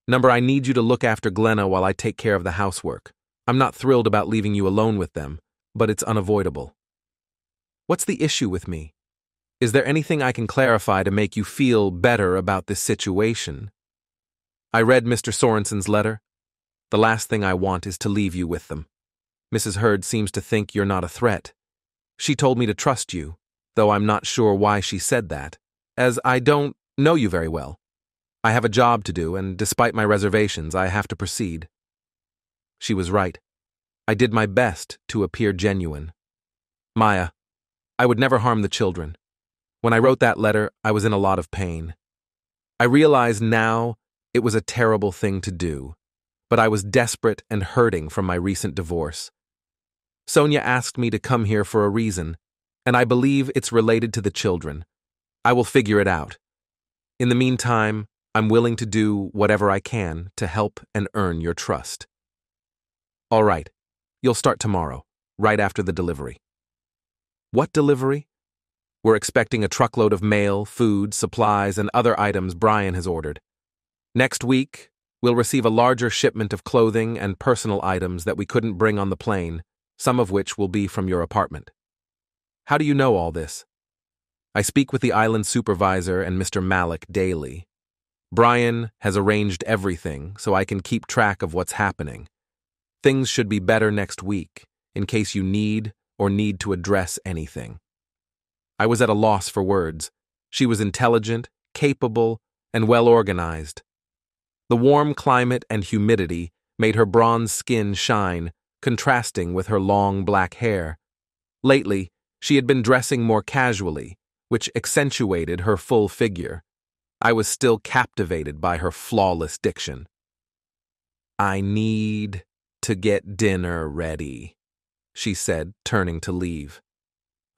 Number, I need you to look after Glenna while I take care of the housework. I'm not thrilled about leaving you alone with them, but it's unavoidable. What's the issue with me? Is there anything I can clarify to make you feel better about this situation? I read Mr. Sorensen's letter. The last thing I want is to leave you with them. Mrs. Hurd seems to think you're not a threat. She told me to trust you, though I'm not sure why she said that, as I don't know you very well. I have a job to do, and despite my reservations, I have to proceed. She was right. I did my best to appear genuine. Maya, I would never harm the children. When I wrote that letter, I was in a lot of pain. I realize now it was a terrible thing to do, but I was desperate and hurting from my recent divorce. Sonia asked me to come here for a reason, and I believe it's related to the children. I will figure it out. In the meantime, I'm willing to do whatever I can to help and earn your trust. All right, you'll start tomorrow, right after the delivery. What delivery? We're expecting a truckload of mail, food, supplies, and other items Brian has ordered. Next week, we'll receive a larger shipment of clothing and personal items that we couldn't bring on the plane, some of which will be from your apartment. How do you know all this? I speak with the island supervisor and Mr. Malik daily. Brian has arranged everything so I can keep track of what's happening. Things should be better next week, in case you need to address anything. I was at a loss for words. She was intelligent, capable, and well-organized. The warm climate and humidity made her bronze skin shine, contrasting with her long black hair. Lately, she had been dressing more casually, which accentuated her full figure. I was still captivated by her flawless diction. I need to get dinner ready, she said, turning to leave.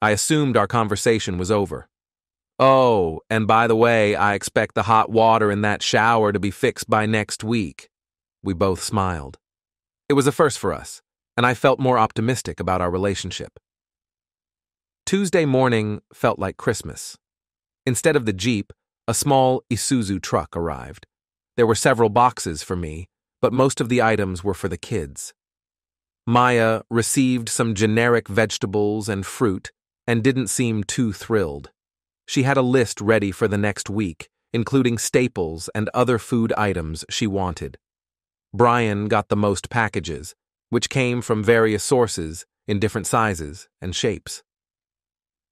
I assumed our conversation was over. Oh, and by the way, I expect the hot water in that shower to be fixed by next week. We both smiled. It was a first for us, and I felt more optimistic about our relationship. Tuesday morning felt like Christmas. Instead of the Jeep, a small Isuzu truck arrived. There were several boxes for me, but most of the items were for the kids. Maya received some generic vegetables and fruit and didn't seem too thrilled. She had a list ready for the next week, including staples and other food items she wanted. Brian got the most packages, which came from various sources in different sizes and shapes.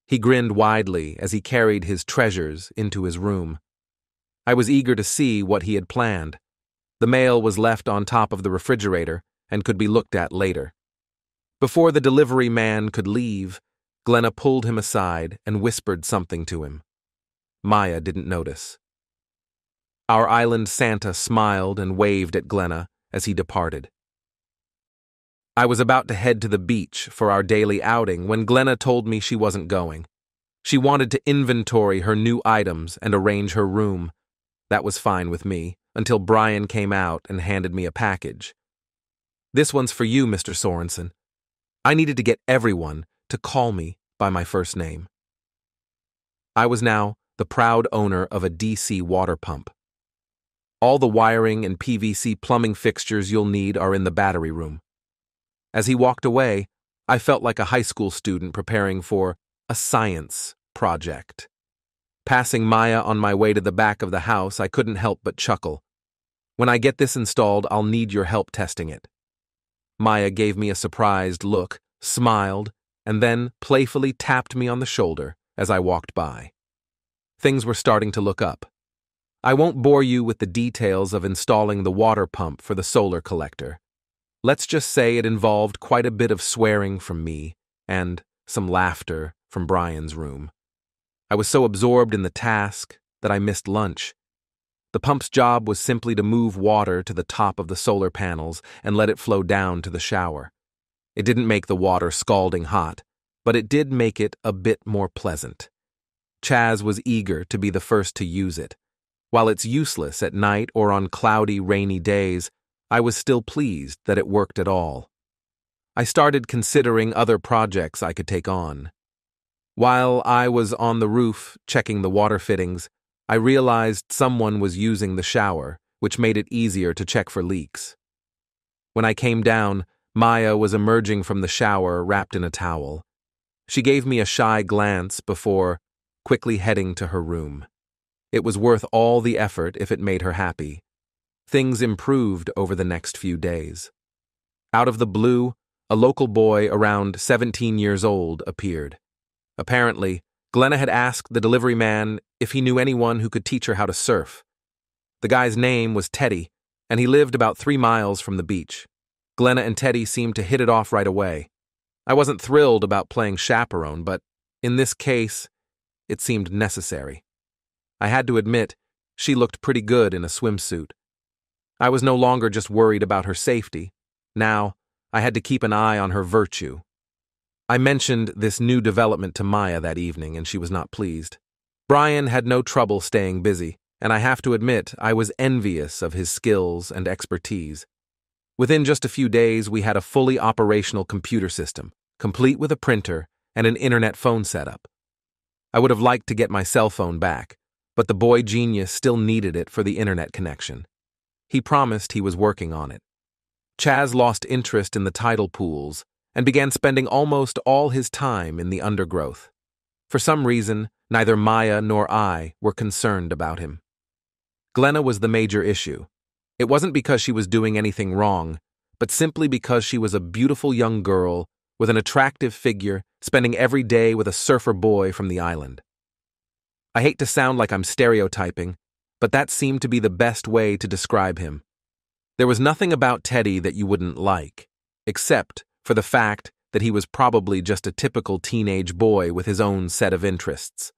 He grinned widely as he carried his treasures into his room. I was eager to see what he had planned. The mail was left on top of the refrigerator and could be looked at later. Before the delivery man could leave, Glenna pulled him aside and whispered something to him. Maya didn't notice. Our island Santa smiled and waved at Glenna as he departed. I was about to head to the beach for our daily outing when Glenna told me she wasn't going. She wanted to inventory her new items and arrange her room. That was fine with me, until Brian came out and handed me a package. This one's for you, Mr. Sorensen. I needed to get everyone to call me by my first name. I was now the proud owner of a DC water pump. All the wiring and PVC plumbing fixtures you'll need are in the battery room. As he walked away, I felt like a high school student preparing for a science project. Passing Maya on my way to the back of the house, I couldn't help but chuckle. When I get this installed, I'll need your help testing it. Maya gave me a surprised look, smiled, and then playfully tapped me on the shoulder as I walked by. Things were starting to look up. I won't bore you with the details of installing the water pump for the solar collector. Let's just say it involved quite a bit of swearing from me and some laughter from Brian's room. I was so absorbed in the task that I missed lunch. The pump's job was simply to move water to the top of the solar panels and let it flow down to the shower. It didn't make the water scalding hot, but it did make it a bit more pleasant. Chaz was eager to be the first to use it. While it's useless at night or on cloudy, rainy days, I was still pleased that it worked at all. I started considering other projects I could take on. While I was on the roof checking the water fittings, I realized someone was using the shower, which made it easier to check for leaks. When I came down, Maya was emerging from the shower wrapped in a towel. She gave me a shy glance before quickly heading to her room. It was worth all the effort if it made her happy. Things improved over the next few days. Out of the blue, a local boy around 17 years old appeared. Apparently, Glenna had asked the delivery man if he knew anyone who could teach her how to surf. The guy's name was Teddy, and he lived about 3 miles from the beach. Glenna and Teddy seemed to hit it off right away. I wasn't thrilled about playing chaperone, but in this case, it seemed necessary. I had to admit, she looked pretty good in a swimsuit. I was no longer just worried about her safety. Now, I had to keep an eye on her virtue. I mentioned this new development to Maya that evening, and she was not pleased. Brian had no trouble staying busy, and I have to admit I was envious of his skills and expertise. Within just a few days, we had a fully operational computer system, complete with a printer and an internet phone setup. I would have liked to get my cell phone back, but the boy genius still needed it for the internet connection. He promised he was working on it. Chaz lost interest in the tidal pools and began spending almost all his time in the undergrowth. For some reason, neither Maya nor I were concerned about him. Glenna was the major issue. It wasn't because she was doing anything wrong, but simply because she was a beautiful young girl with an attractive figure, spending every day with a surfer boy from the island. I hate to sound like I'm stereotyping, but that seemed to be the best way to describe him. There was nothing about Teddy that you wouldn't like, except for the fact that he was probably just a typical teenage boy with his own set of interests.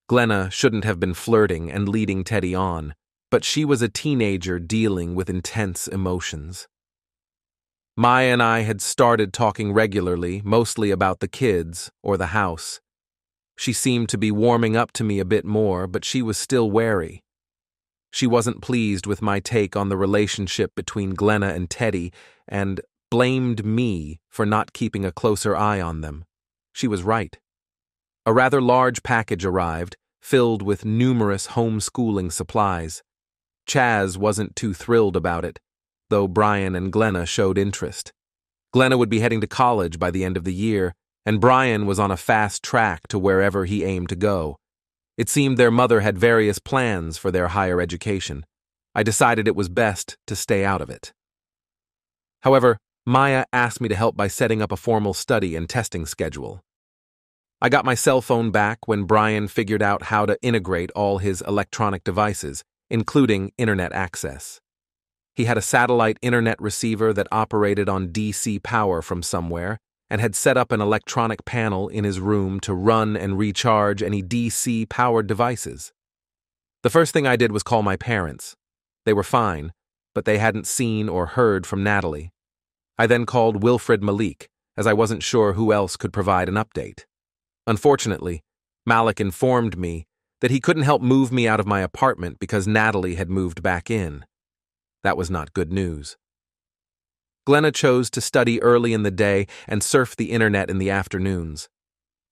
Glenna shouldn't have been flirting and leading Teddy on, but she was a teenager dealing with intense emotions. Maya and I had started talking regularly, mostly about the kids or the house. She seemed to be warming up to me a bit more, but she was still wary. She wasn't pleased with my take on the relationship between Glenna and Teddy and blamed me for not keeping a closer eye on them. She was right. A rather large package arrived, filled with numerous homeschooling supplies. Chaz wasn't too thrilled about it, though Brian and Glenna showed interest. Glenna would be heading to college by the end of the year, and Brian was on a fast track to wherever he aimed to go. It seemed their mother had various plans for their higher education. I decided it was best to stay out of it. However, Maya asked me to help by setting up a formal study and testing schedule. I got my cell phone back when Brian figured out how to integrate all his electronic devices, including internet access. He had a satellite internet receiver that operated on DC power from somewhere and had set up an electronic panel in his room to run and recharge any DC-powered devices. The first thing I did was call my parents. They were fine, but they hadn't seen or heard from Natalie. I then called Wilfred Malik, as I wasn't sure who else could provide an update. Unfortunately, Malik informed me that he couldn't help move me out of my apartment because Natalie had moved back in. That was not good news. Glenna chose to study early in the day and surf the internet in the afternoons.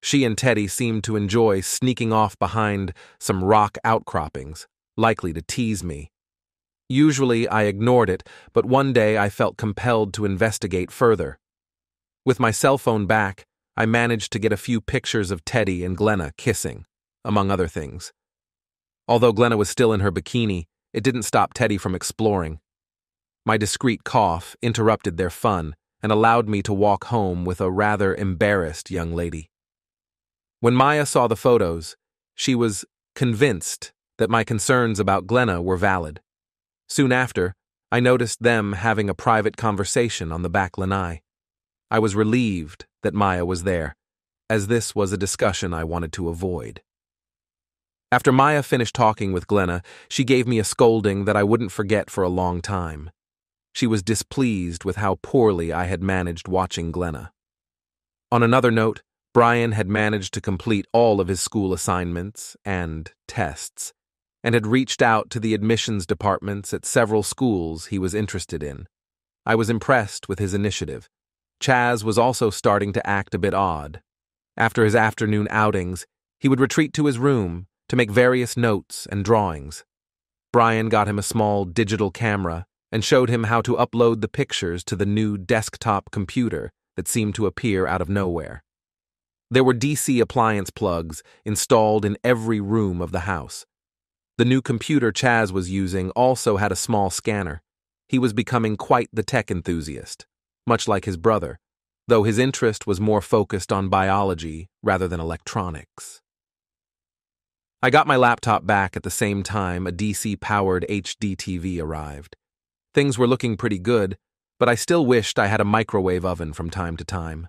She and Teddy seemed to enjoy sneaking off behind some rock outcroppings, likely to tease me. Usually I ignored it, but one day I felt compelled to investigate further. With my cell phone back, I managed to get a few pictures of Teddy and Glenna kissing, among other things. Although Glenna was still in her bikini, it didn't stop Teddy from exploring. My discreet cough interrupted their fun and allowed me to walk home with a rather embarrassed young lady. When Maya saw the photos, she was convinced that my concerns about Glenna were valid. Soon after, I noticed them having a private conversation on the back lanai. I was relieved that Maya was there. as this was a discussion I wanted to avoid. After Maya finished talking with Glenna, she gave me a scolding that I wouldn't forget for a long time. She was displeased with how poorly I had managed watching Glenna. On another note, Brian had managed to complete all of his school assignments and tests, and had reached out to the admissions departments at several schools he was interested in. I was impressed with his initiative. Chaz was also starting to act a bit odd. After his afternoon outings, he would retreat to his room to make various notes and drawings. Brian got him a small digital camera and showed him how to upload the pictures to the new desktop computer that seemed to appear out of nowhere. There were DC appliance plugs installed in every room of the house. The new computer Chaz was using also had a small scanner. He was becoming quite the tech enthusiast, much like his brother, though his interest was more focused on biology rather than electronics. I got my laptop back at the same time a DC-powered HD TV arrived. Things were looking pretty good, but I still wished I had a microwave oven from time to time.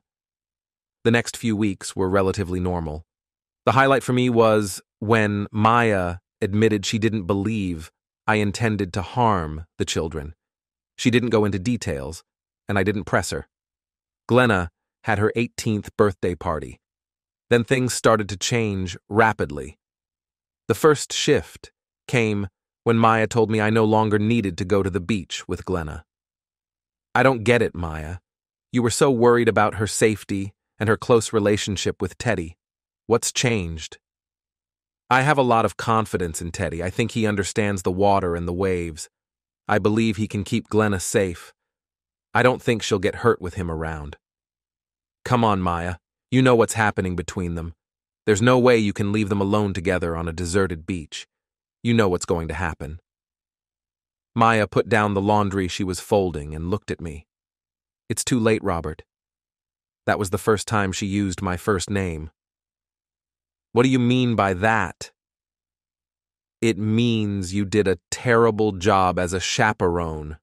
The next few weeks were relatively normal. The highlight for me was when Maya admitted she didn't believe I intended to harm the children. She didn't go into details, and I didn't press her. Glenna had her 18th birthday party. Then things started to change rapidly. The first shift came when Maya told me I no longer needed to go to the beach with Glenna. I don't get it, Maya. You were so worried about her safety and her close relationship with Teddy. What's changed? I have a lot of confidence in Teddy. I think he understands the water and the waves. I believe he can keep Glenna safe. I don't think she'll get hurt with him around. Come on, Maya. You know what's happening between them. There's no way you can leave them alone together on a deserted beach. You know what's going to happen. Maya put down the laundry she was folding and looked at me. It's too late, Robert. That was the first time she used my first name. What do you mean by that? It means you did a terrible job as a chaperone.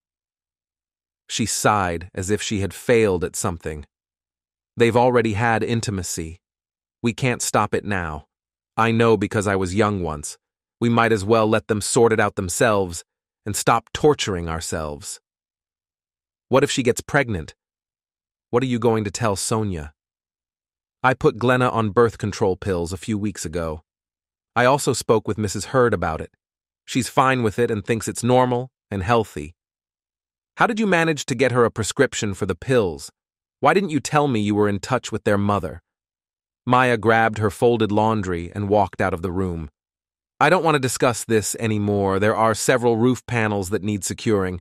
She sighed as if she had failed at something. They've already had intimacy. We can't stop it now. I know because I was young once. We might as well let them sort it out themselves and stop torturing ourselves. What if she gets pregnant? What are you going to tell Sonia? I put Glenna on birth control pills a few weeks ago. I also spoke with Mrs. Hurd about it. She's fine with it and thinks it's normal and healthy. How did you manage to get her a prescription for the pills? Why didn't you tell me you were in touch with their mother? Maya grabbed her folded laundry and walked out of the room. I don't want to discuss this anymore. There are several roof panels that need securing.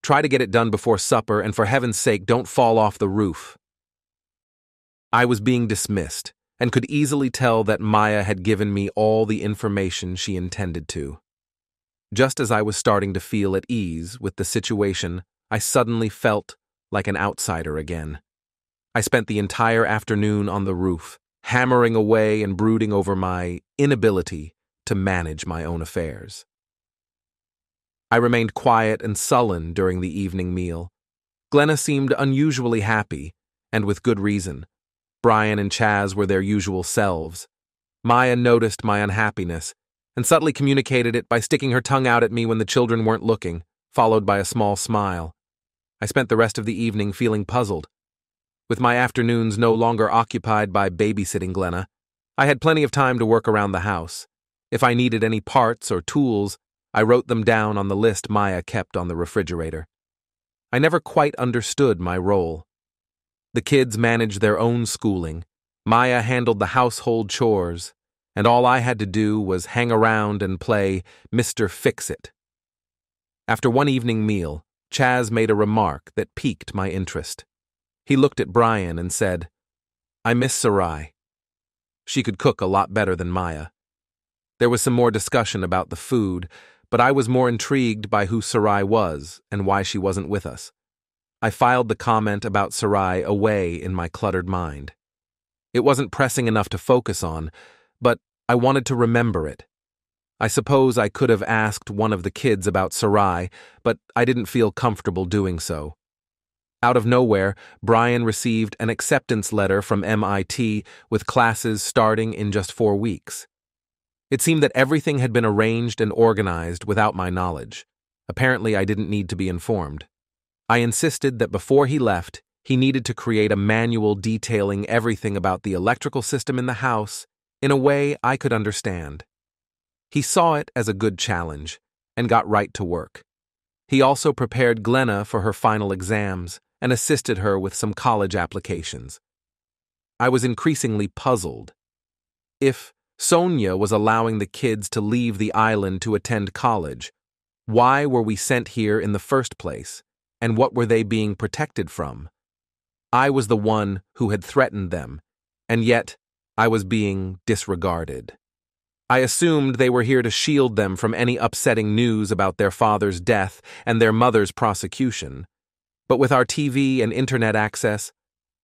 Try to get it done before supper, and for heaven's sake, don't fall off the roof. I was being dismissed, and could easily tell that Maya had given me all the information she intended to. Just as I was starting to feel at ease with the situation, I suddenly felt like an outsider again. I spent the entire afternoon on the roof, hammering away and brooding over my inability to manage my own affairs. I remained quiet and sullen during the evening meal. Glenna seemed unusually happy, and with good reason. Brian and Chaz were their usual selves. Maya noticed my unhappiness and subtly communicated it by sticking her tongue out at me when the children weren't looking, followed by a small smile. I spent the rest of the evening feeling puzzled. With my afternoons no longer occupied by babysitting Glenna, I had plenty of time to work around the house. If I needed any parts or tools, I wrote them down on the list Maya kept on the refrigerator. I never quite understood my role. The kids managed their own schooling, Maya handled the household chores, and all I had to do was hang around and play Mr. Fix-It. After one evening meal, Chaz made a remark that piqued my interest. He looked at Brian and said, "I miss Sarai. She could cook a lot better than Maya." There was some more discussion about the food, but I was more intrigued by who Sarai was and why she wasn't with us. I filed the comment about Sarai away in my cluttered mind. It wasn't pressing enough to focus on, but I wanted to remember it. I suppose I could have asked one of the kids about Sarai, but I didn't feel comfortable doing so. Out of nowhere, Brian received an acceptance letter from MIT with classes starting in just 4 weeks. It seemed that everything had been arranged and organized without my knowledge. Apparently, I didn't need to be informed. I insisted that before he left, he needed to create a manual detailing everything about the electrical system in the house in a way I could understand. He saw it as a good challenge and got right to work. He also prepared Glenna for her final exams and assisted her with some college applications. I was increasingly puzzled. If Sonia was allowing the kids to leave the island to attend college, why were we sent here in the first place, and what were they being protected from? I was the one who had threatened them, and yet I was being disregarded. I assumed they were here to shield them from any upsetting news about their father's death and their mother's prosecution. But with our TV and internet access,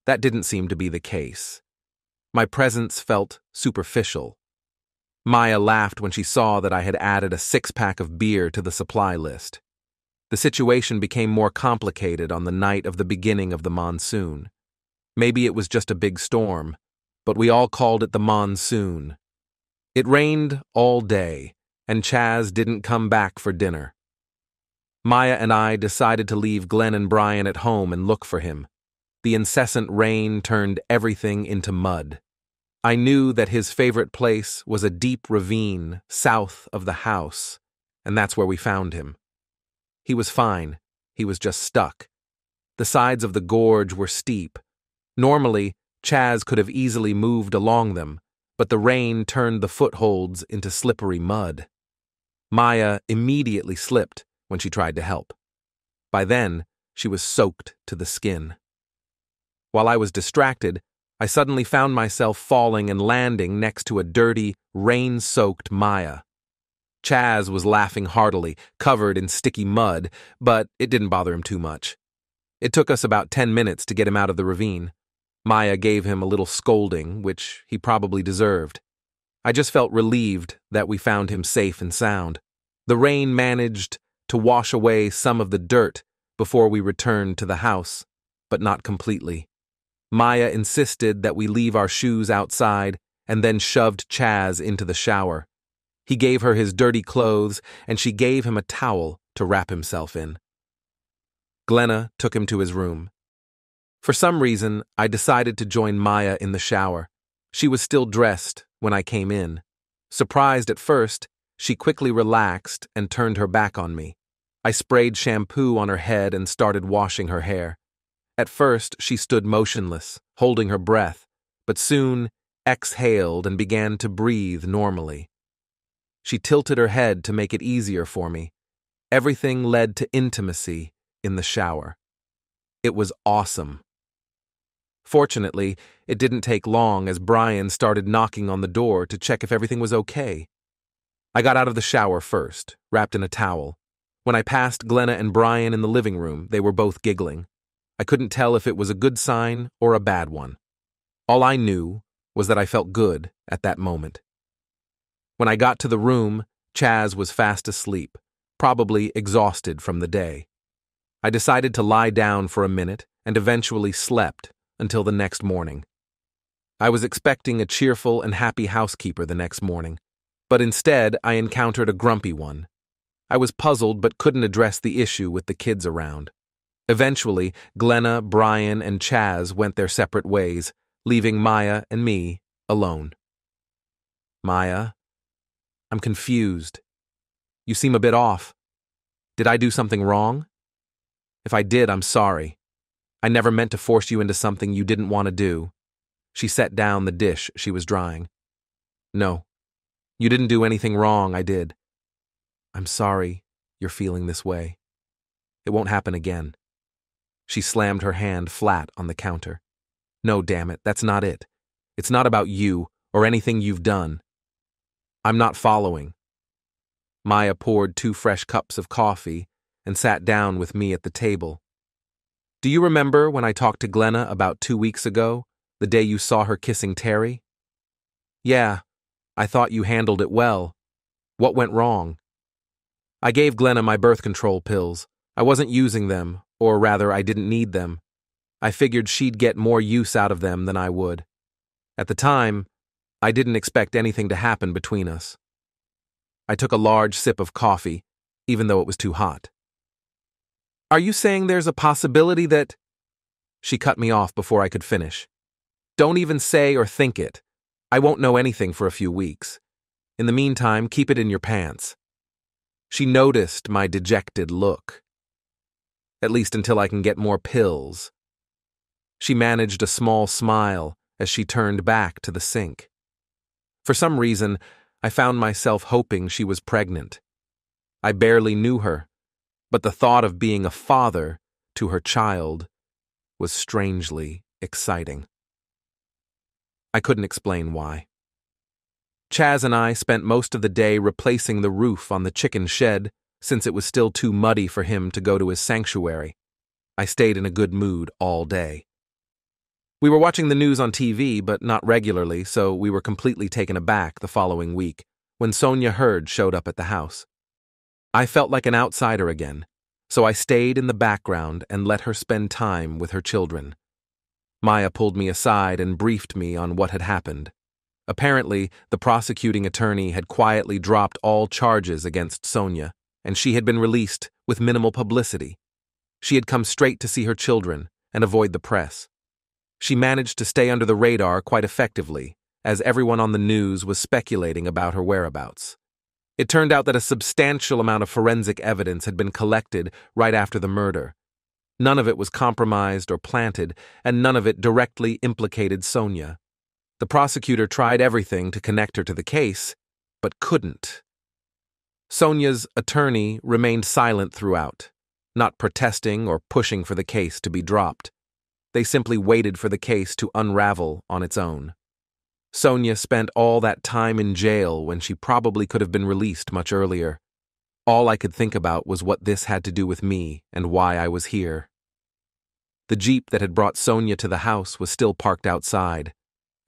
that didn't seem to be the case. My presence felt superficial. Maya laughed when she saw that I had added a 6-pack of beer to the supply list. The situation became more complicated on the night of the beginning of the monsoon. Maybe it was just a big storm, but we all called it the monsoon. It rained all day, and Chaz didn't come back for dinner. Maya and I decided to leave Glenn and Brian at home and look for him. The incessant rain turned everything into mud. I knew that his favorite place was a deep ravine south of the house, and that's where we found him. He was fine. He was just stuck. The sides of the gorge were steep. Normally, Chaz could have easily moved along them, but the rain turned the footholds into slippery mud. Maya immediately slipped when she tried to help. By then, she was soaked to the skin. While I was distracted, I suddenly found myself falling and landing next to a dirty, rain-soaked Maya. Chaz was laughing heartily, covered in sticky mud, but it didn't bother him too much. It took us about 10 minutes to get him out of the ravine. Maya gave him a little scolding, which he probably deserved. I just felt relieved that we found him safe and sound. The rain managed to wash away some of the dirt before we returned to the house, but not completely. Maya insisted that we leave our shoes outside and then shoved Chaz into the shower. He gave her his dirty clothes, and she gave him a towel to wrap himself in. Glenna took him to his room. For some reason, I decided to join Maya in the shower. She was still dressed when I came in. Surprised at first, she quickly relaxed and turned her back on me. I sprayed shampoo on her head and started washing her hair. At first, she stood motionless, holding her breath, but soon exhaled and began to breathe normally. She tilted her head to make it easier for me. Everything led to intimacy in the shower. It was awesome. Fortunately, it didn't take long as Brian started knocking on the door to check if everything was okay. I got out of the shower first, wrapped in a towel. When I passed Glenna and Brian in the living room, they were both giggling. I couldn't tell if it was a good sign or a bad one. All I knew was that I felt good at that moment. When I got to the room, Chaz was fast asleep, probably exhausted from the day. I decided to lie down for a minute and eventually slept until the next morning. I was expecting a cheerful and happy housekeeper the next morning, but instead I encountered a grumpy one. I was puzzled but couldn't address the issue with the kids around. Eventually, Glenna, Brian, and Chaz went their separate ways, leaving Maya and me alone. Maya, I'm confused. You seem a bit off. Did I do something wrong? If I did, I'm sorry. I never meant to force you into something you didn't want to do. She set down the dish she was drying. No, you didn't do anything wrong, I did. I'm sorry you're feeling this way. It won't happen again. She slammed her hand flat on the counter. No, damn it, that's not it. It's not about you or anything you've done. I'm not following. Maya poured 2 fresh cups of coffee and sat down with me at the table. Do you remember when I talked to Glenna about 2 weeks ago, the day you saw her kissing Terry? Yeah, I thought you handled it well. What went wrong? I gave Glenna my birth control pills. I wasn't using them, or rather I didn't need them, I figured she'd get more use out of them than I would. At the time, I didn't expect anything to happen between us. I took a large sip of coffee, even though it was too hot. Are you saying there's a possibility that… She cut me off before I could finish. Don't even say or think it. I won't know anything for a few weeks. In the meantime, keep it in your pants. She noticed my dejected look. At least until I can get more pills. She managed a small smile as she turned back to the sink. For some reason, I found myself hoping she was pregnant. I barely knew her, but the thought of being a father to her child was strangely exciting. I couldn't explain why. Chaz and I spent most of the day replacing the roof on the chicken shed since it was still too muddy for him to go to his sanctuary. I stayed in a good mood all day. We were watching the news on TV, but not regularly, so we were completely taken aback the following week when Sonia Hurd showed up at the house. I felt like an outsider again, so I stayed in the background and let her spend time with her children. Maya pulled me aside and briefed me on what had happened. Apparently, the prosecuting attorney had quietly dropped all charges against Sonia, and she had been released with minimal publicity. She had come straight to see her children and avoid the press. She managed to stay under the radar quite effectively, as everyone on the news was speculating about her whereabouts. It turned out that a substantial amount of forensic evidence had been collected right after the murder. None of it was compromised or planted, and none of it directly implicated Sonia. The prosecutor tried everything to connect her to the case, but couldn't. Sonia's attorney remained silent throughout, not protesting or pushing for the case to be dropped. They simply waited for the case to unravel on its own. Sonia spent all that time in jail when she probably could have been released much earlier. All I could think about was what this had to do with me and why I was here. The Jeep that had brought Sonia to the house was still parked outside.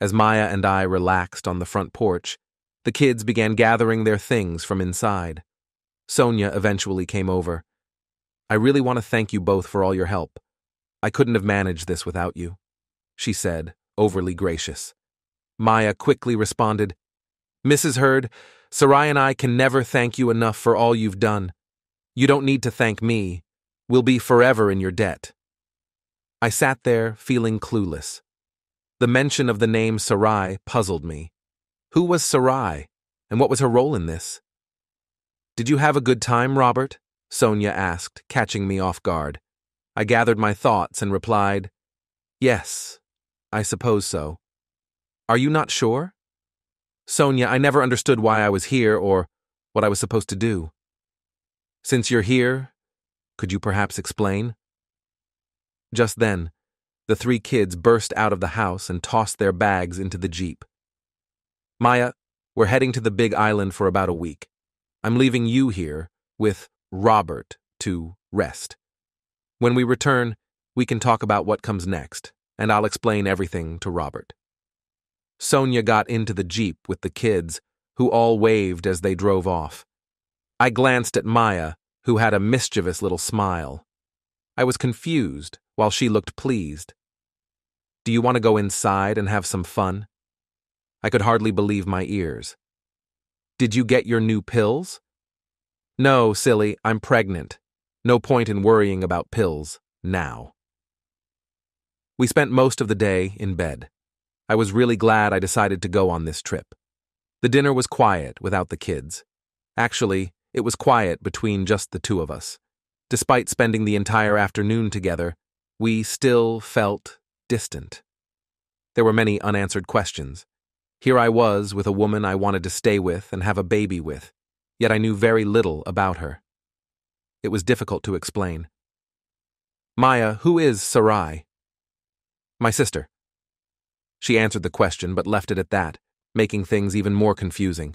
As Maya and I relaxed on the front porch, the kids began gathering their things from inside. Sonia eventually came over. I really want to thank you both for all your help. I couldn't have managed this without you, she said, overly gracious. Maya quickly responded, Mrs. Hurd, Sarai and I can never thank you enough for all you've done. You don't need to thank me. We'll be forever in your debt. I sat there feeling clueless. The mention of the name Sarai puzzled me. Who was Sarai, and what was her role in this? Did you have a good time, Robert? Sonia asked, catching me off guard. I gathered my thoughts and replied, Yes, I suppose so. Are you not sure? Sonia, I never understood why I was here or what I was supposed to do. Since you're here, could you perhaps explain? Just then, the three kids burst out of the house and tossed their bags into the Jeep. Maya, we're heading to the Big Island for about a week. I'm leaving you here with Robert to rest. When we return, we can talk about what comes next, and I'll explain everything to Robert. Sonia got into the Jeep with the kids, who all waved as they drove off. I glanced at Maya, who had a mischievous little smile. I was confused, while she looked pleased. Do you want to go inside and have some fun? I could hardly believe my ears. Did you get your new pills? No, silly, I'm pregnant. No point in worrying about pills now. We spent most of the day in bed. I was really glad I decided to go on this trip. The dinner was quiet without the kids. Actually, it was quiet between just the two of us. Despite spending the entire afternoon together, we still felt distant. There were many unanswered questions. Here I was with a woman I wanted to stay with and have a baby with, yet I knew very little about her. It was difficult to explain. Maya, who is Sarai? My sister. She answered the question but left it at that, making things even more confusing.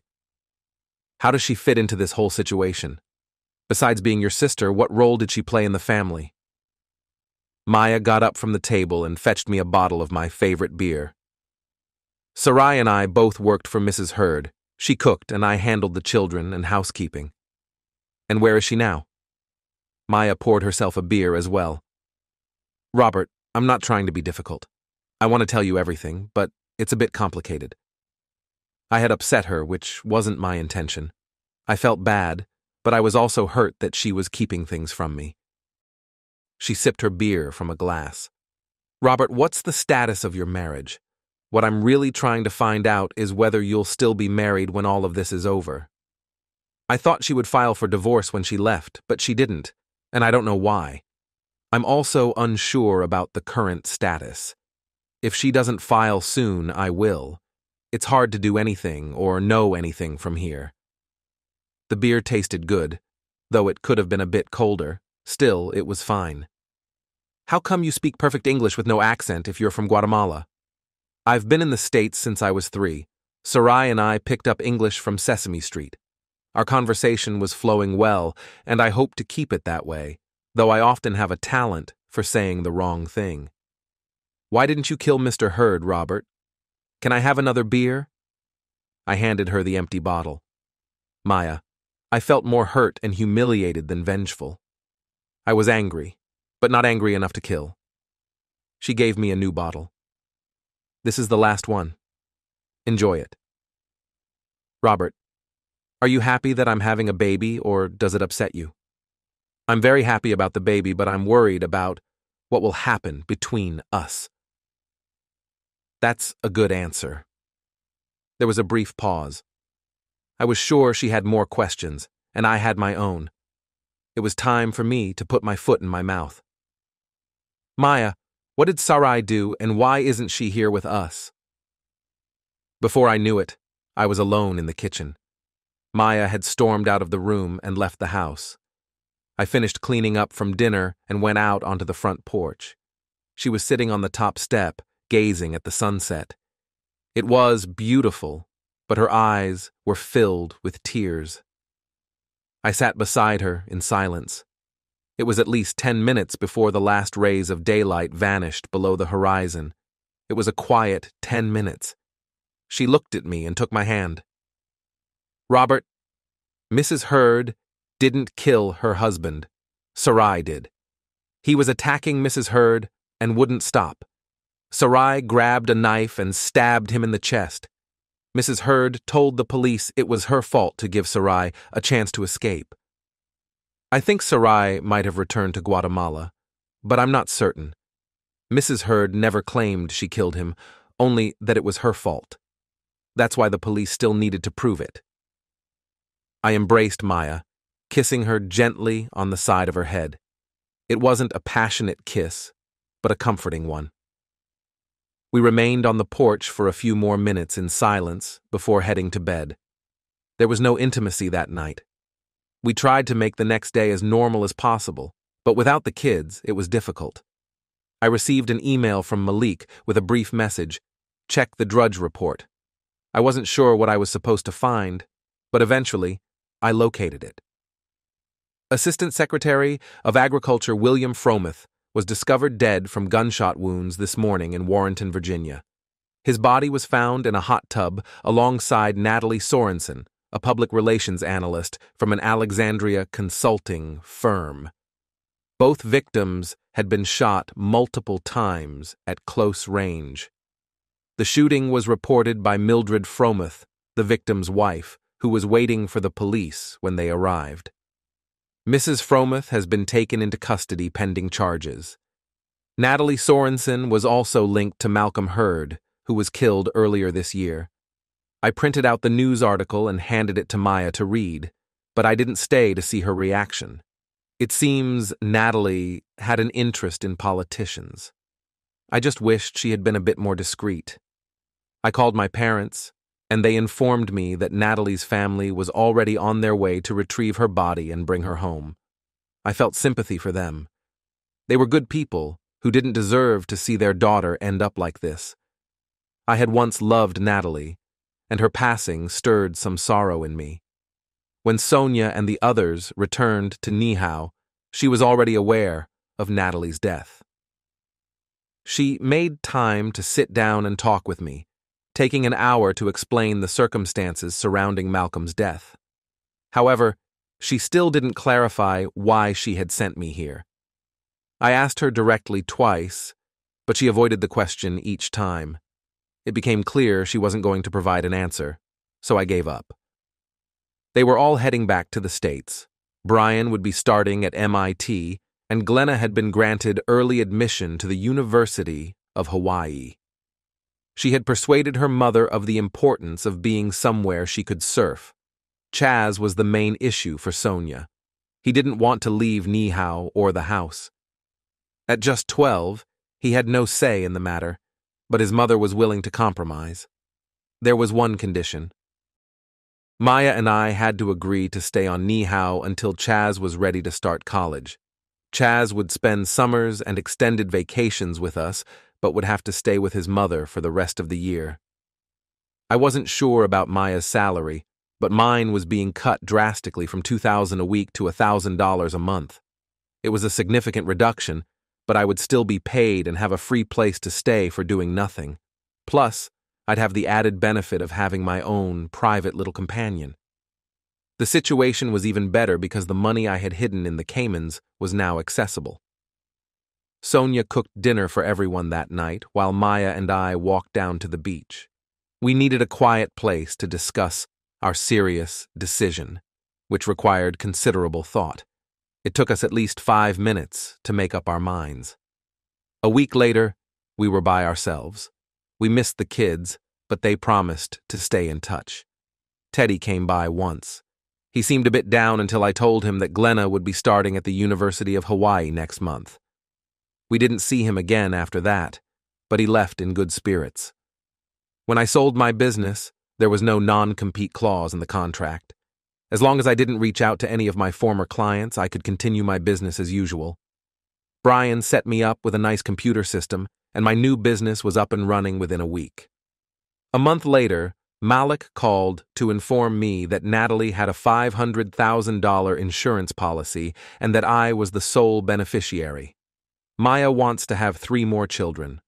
How does she fit into this whole situation? Besides being your sister, what role did she play in the family? Maya got up from the table and fetched me a bottle of my favorite beer. Sarai and I both worked for Mrs. Hurd. She cooked and I handled the children and housekeeping. And where is she now? Maya poured herself a beer as well. Robert, I'm not trying to be difficult. I want to tell you everything, but it's a bit complicated. I had upset her, which wasn't my intention. I felt bad, but I was also hurt that she was keeping things from me. She sipped her beer from a glass. Robert, what's the status of your marriage? What I'm really trying to find out is whether you'll still be married when all of this is over. I thought she would file for divorce when she left, but she didn't, and I don't know why. I'm also unsure about the current status. If she doesn't file soon, I will. It's hard to do anything or know anything from here. The beer tasted good, though it could have been a bit colder. Still, it was fine. How come you speak perfect English with no accent if you're from Guatemala? I've been in the States since I was 3. Sarai and I picked up English from Sesame Street. Our conversation was flowing well, and I hope to keep it that way, though I often have a talent for saying the wrong thing. Why didn't you kill Mr. Hurd, Robert? Can I have another beer? I handed her the empty bottle. Maya, I felt more hurt and humiliated than vengeful. I was angry, but not angry enough to kill. She gave me a new bottle. This is the last one. Enjoy it. Robert, are you happy that I'm having a baby, or does it upset you? I'm very happy about the baby, but I'm worried about what will happen between us. That's a good answer. There was a brief pause. I was sure she had more questions, and I had my own. It was time for me to put my foot in my mouth. Maya, what did Sarai do, and why isn't she here with us? Before I knew it, I was alone in the kitchen. Maya had stormed out of the room and left the house. I finished cleaning up from dinner and went out onto the front porch. She was sitting on the top step, gazing at the sunset. It was beautiful, but her eyes were filled with tears. I sat beside her in silence. It was at least 10 minutes before the last rays of daylight vanished below the horizon. It was a quiet 10 minutes. She looked at me and took my hand. Robert, Mrs. Hurd didn't kill her husband. Sarai did. He was attacking Mrs. Hurd and wouldn't stop. Sarai grabbed a knife and stabbed him in the chest. Mrs. Hurd told the police it was her fault to give Sarai a chance to escape. I think Sarai might have returned to Guatemala, but I'm not certain. Mrs. Hurd never claimed she killed him, only that it was her fault. That's why the police still needed to prove it. I embraced Maya, kissing her gently on the side of her head. It wasn't a passionate kiss, but a comforting one. We remained on the porch for a few more minutes in silence before heading to bed. There was no intimacy that night. We tried to make the next day as normal as possible, but without the kids, it was difficult. I received an email from Malik with a brief message, "Check the Drudge report." I wasn't sure what I was supposed to find, but eventually, I located it. Assistant Secretary of Agriculture William Fromuth was discovered dead from gunshot wounds this morning in Warrenton, Virginia. His body was found in a hot tub alongside Natalie Sorensen, a public relations analyst from an Alexandria consulting firm. Both victims had been shot multiple times at close range. The shooting was reported by Mildred Fromuth, the victim's wife, who was waiting for the police when they arrived. Mrs. Fromuth has been taken into custody pending charges. Natalie Sorensen was also linked to Malcolm Hurd, who was killed earlier this year. I printed out the news article and handed it to Maya to read, but I didn't stay to see her reaction. It seems Natalie had an interest in politicians. I just wished she had been a bit more discreet. I called my parents, and they informed me that Natalie's family was already on their way to retrieve her body and bring her home. I felt sympathy for them. They were good people who didn't deserve to see their daughter end up like this. I had once loved Natalie, and her passing stirred some sorrow in me. When Sonia and the others returned to Nihao, she was already aware of Natalie's death. She made time to sit down and talk with me, taking an hour to explain the circumstances surrounding Malcolm's death. However, she still didn't clarify why she had sent me here. I asked her directly twice, but she avoided the question each time. It became clear she wasn't going to provide an answer, so I gave up. They were all heading back to the States. Brian would be starting at MIT, and Glenna had been granted early admission to the University of Hawaii. She had persuaded her mother of the importance of being somewhere she could surf. Chaz was the main issue for Sonia. He didn't want to leave Niihau or the house. At just 12, he had no say in the matter, but his mother was willing to compromise. There was one condition. Maya and I had to agree to stay on Niihau until Chaz was ready to start college. Chaz would spend summers and extended vacations with us, but would have to stay with his mother for the rest of the year. I wasn't sure about Maya's salary, but mine was being cut drastically from $2,000 a week to $1,000 a month. It was a significant reduction, but I would still be paid and have a free place to stay for doing nothing. Plus, I'd have the added benefit of having my own private little companion. The situation was even better because the money I had hidden in the Caymans was now accessible. Sonia cooked dinner for everyone that night while Maya and I walked down to the beach. We needed a quiet place to discuss our serious decision, which required considerable thought. It took us at least 5 minutes to make up our minds. A week later, we were by ourselves. We missed the kids, but they promised to stay in touch. Teddy came by once. He seemed a bit down until I told him that Glenna would be starting at the University of Hawaii next month. We didn't see him again after that, but he left in good spirits. When I sold my business, there was no non-compete clause in the contract. As long as I didn't reach out to any of my former clients, I could continue my business as usual. Brian set me up with a nice computer system, and my new business was up and running within a week. A month later, Malik called to inform me that Natalie had a $500,000 insurance policy and that I was the sole beneficiary. Maya wants to have 3 more children.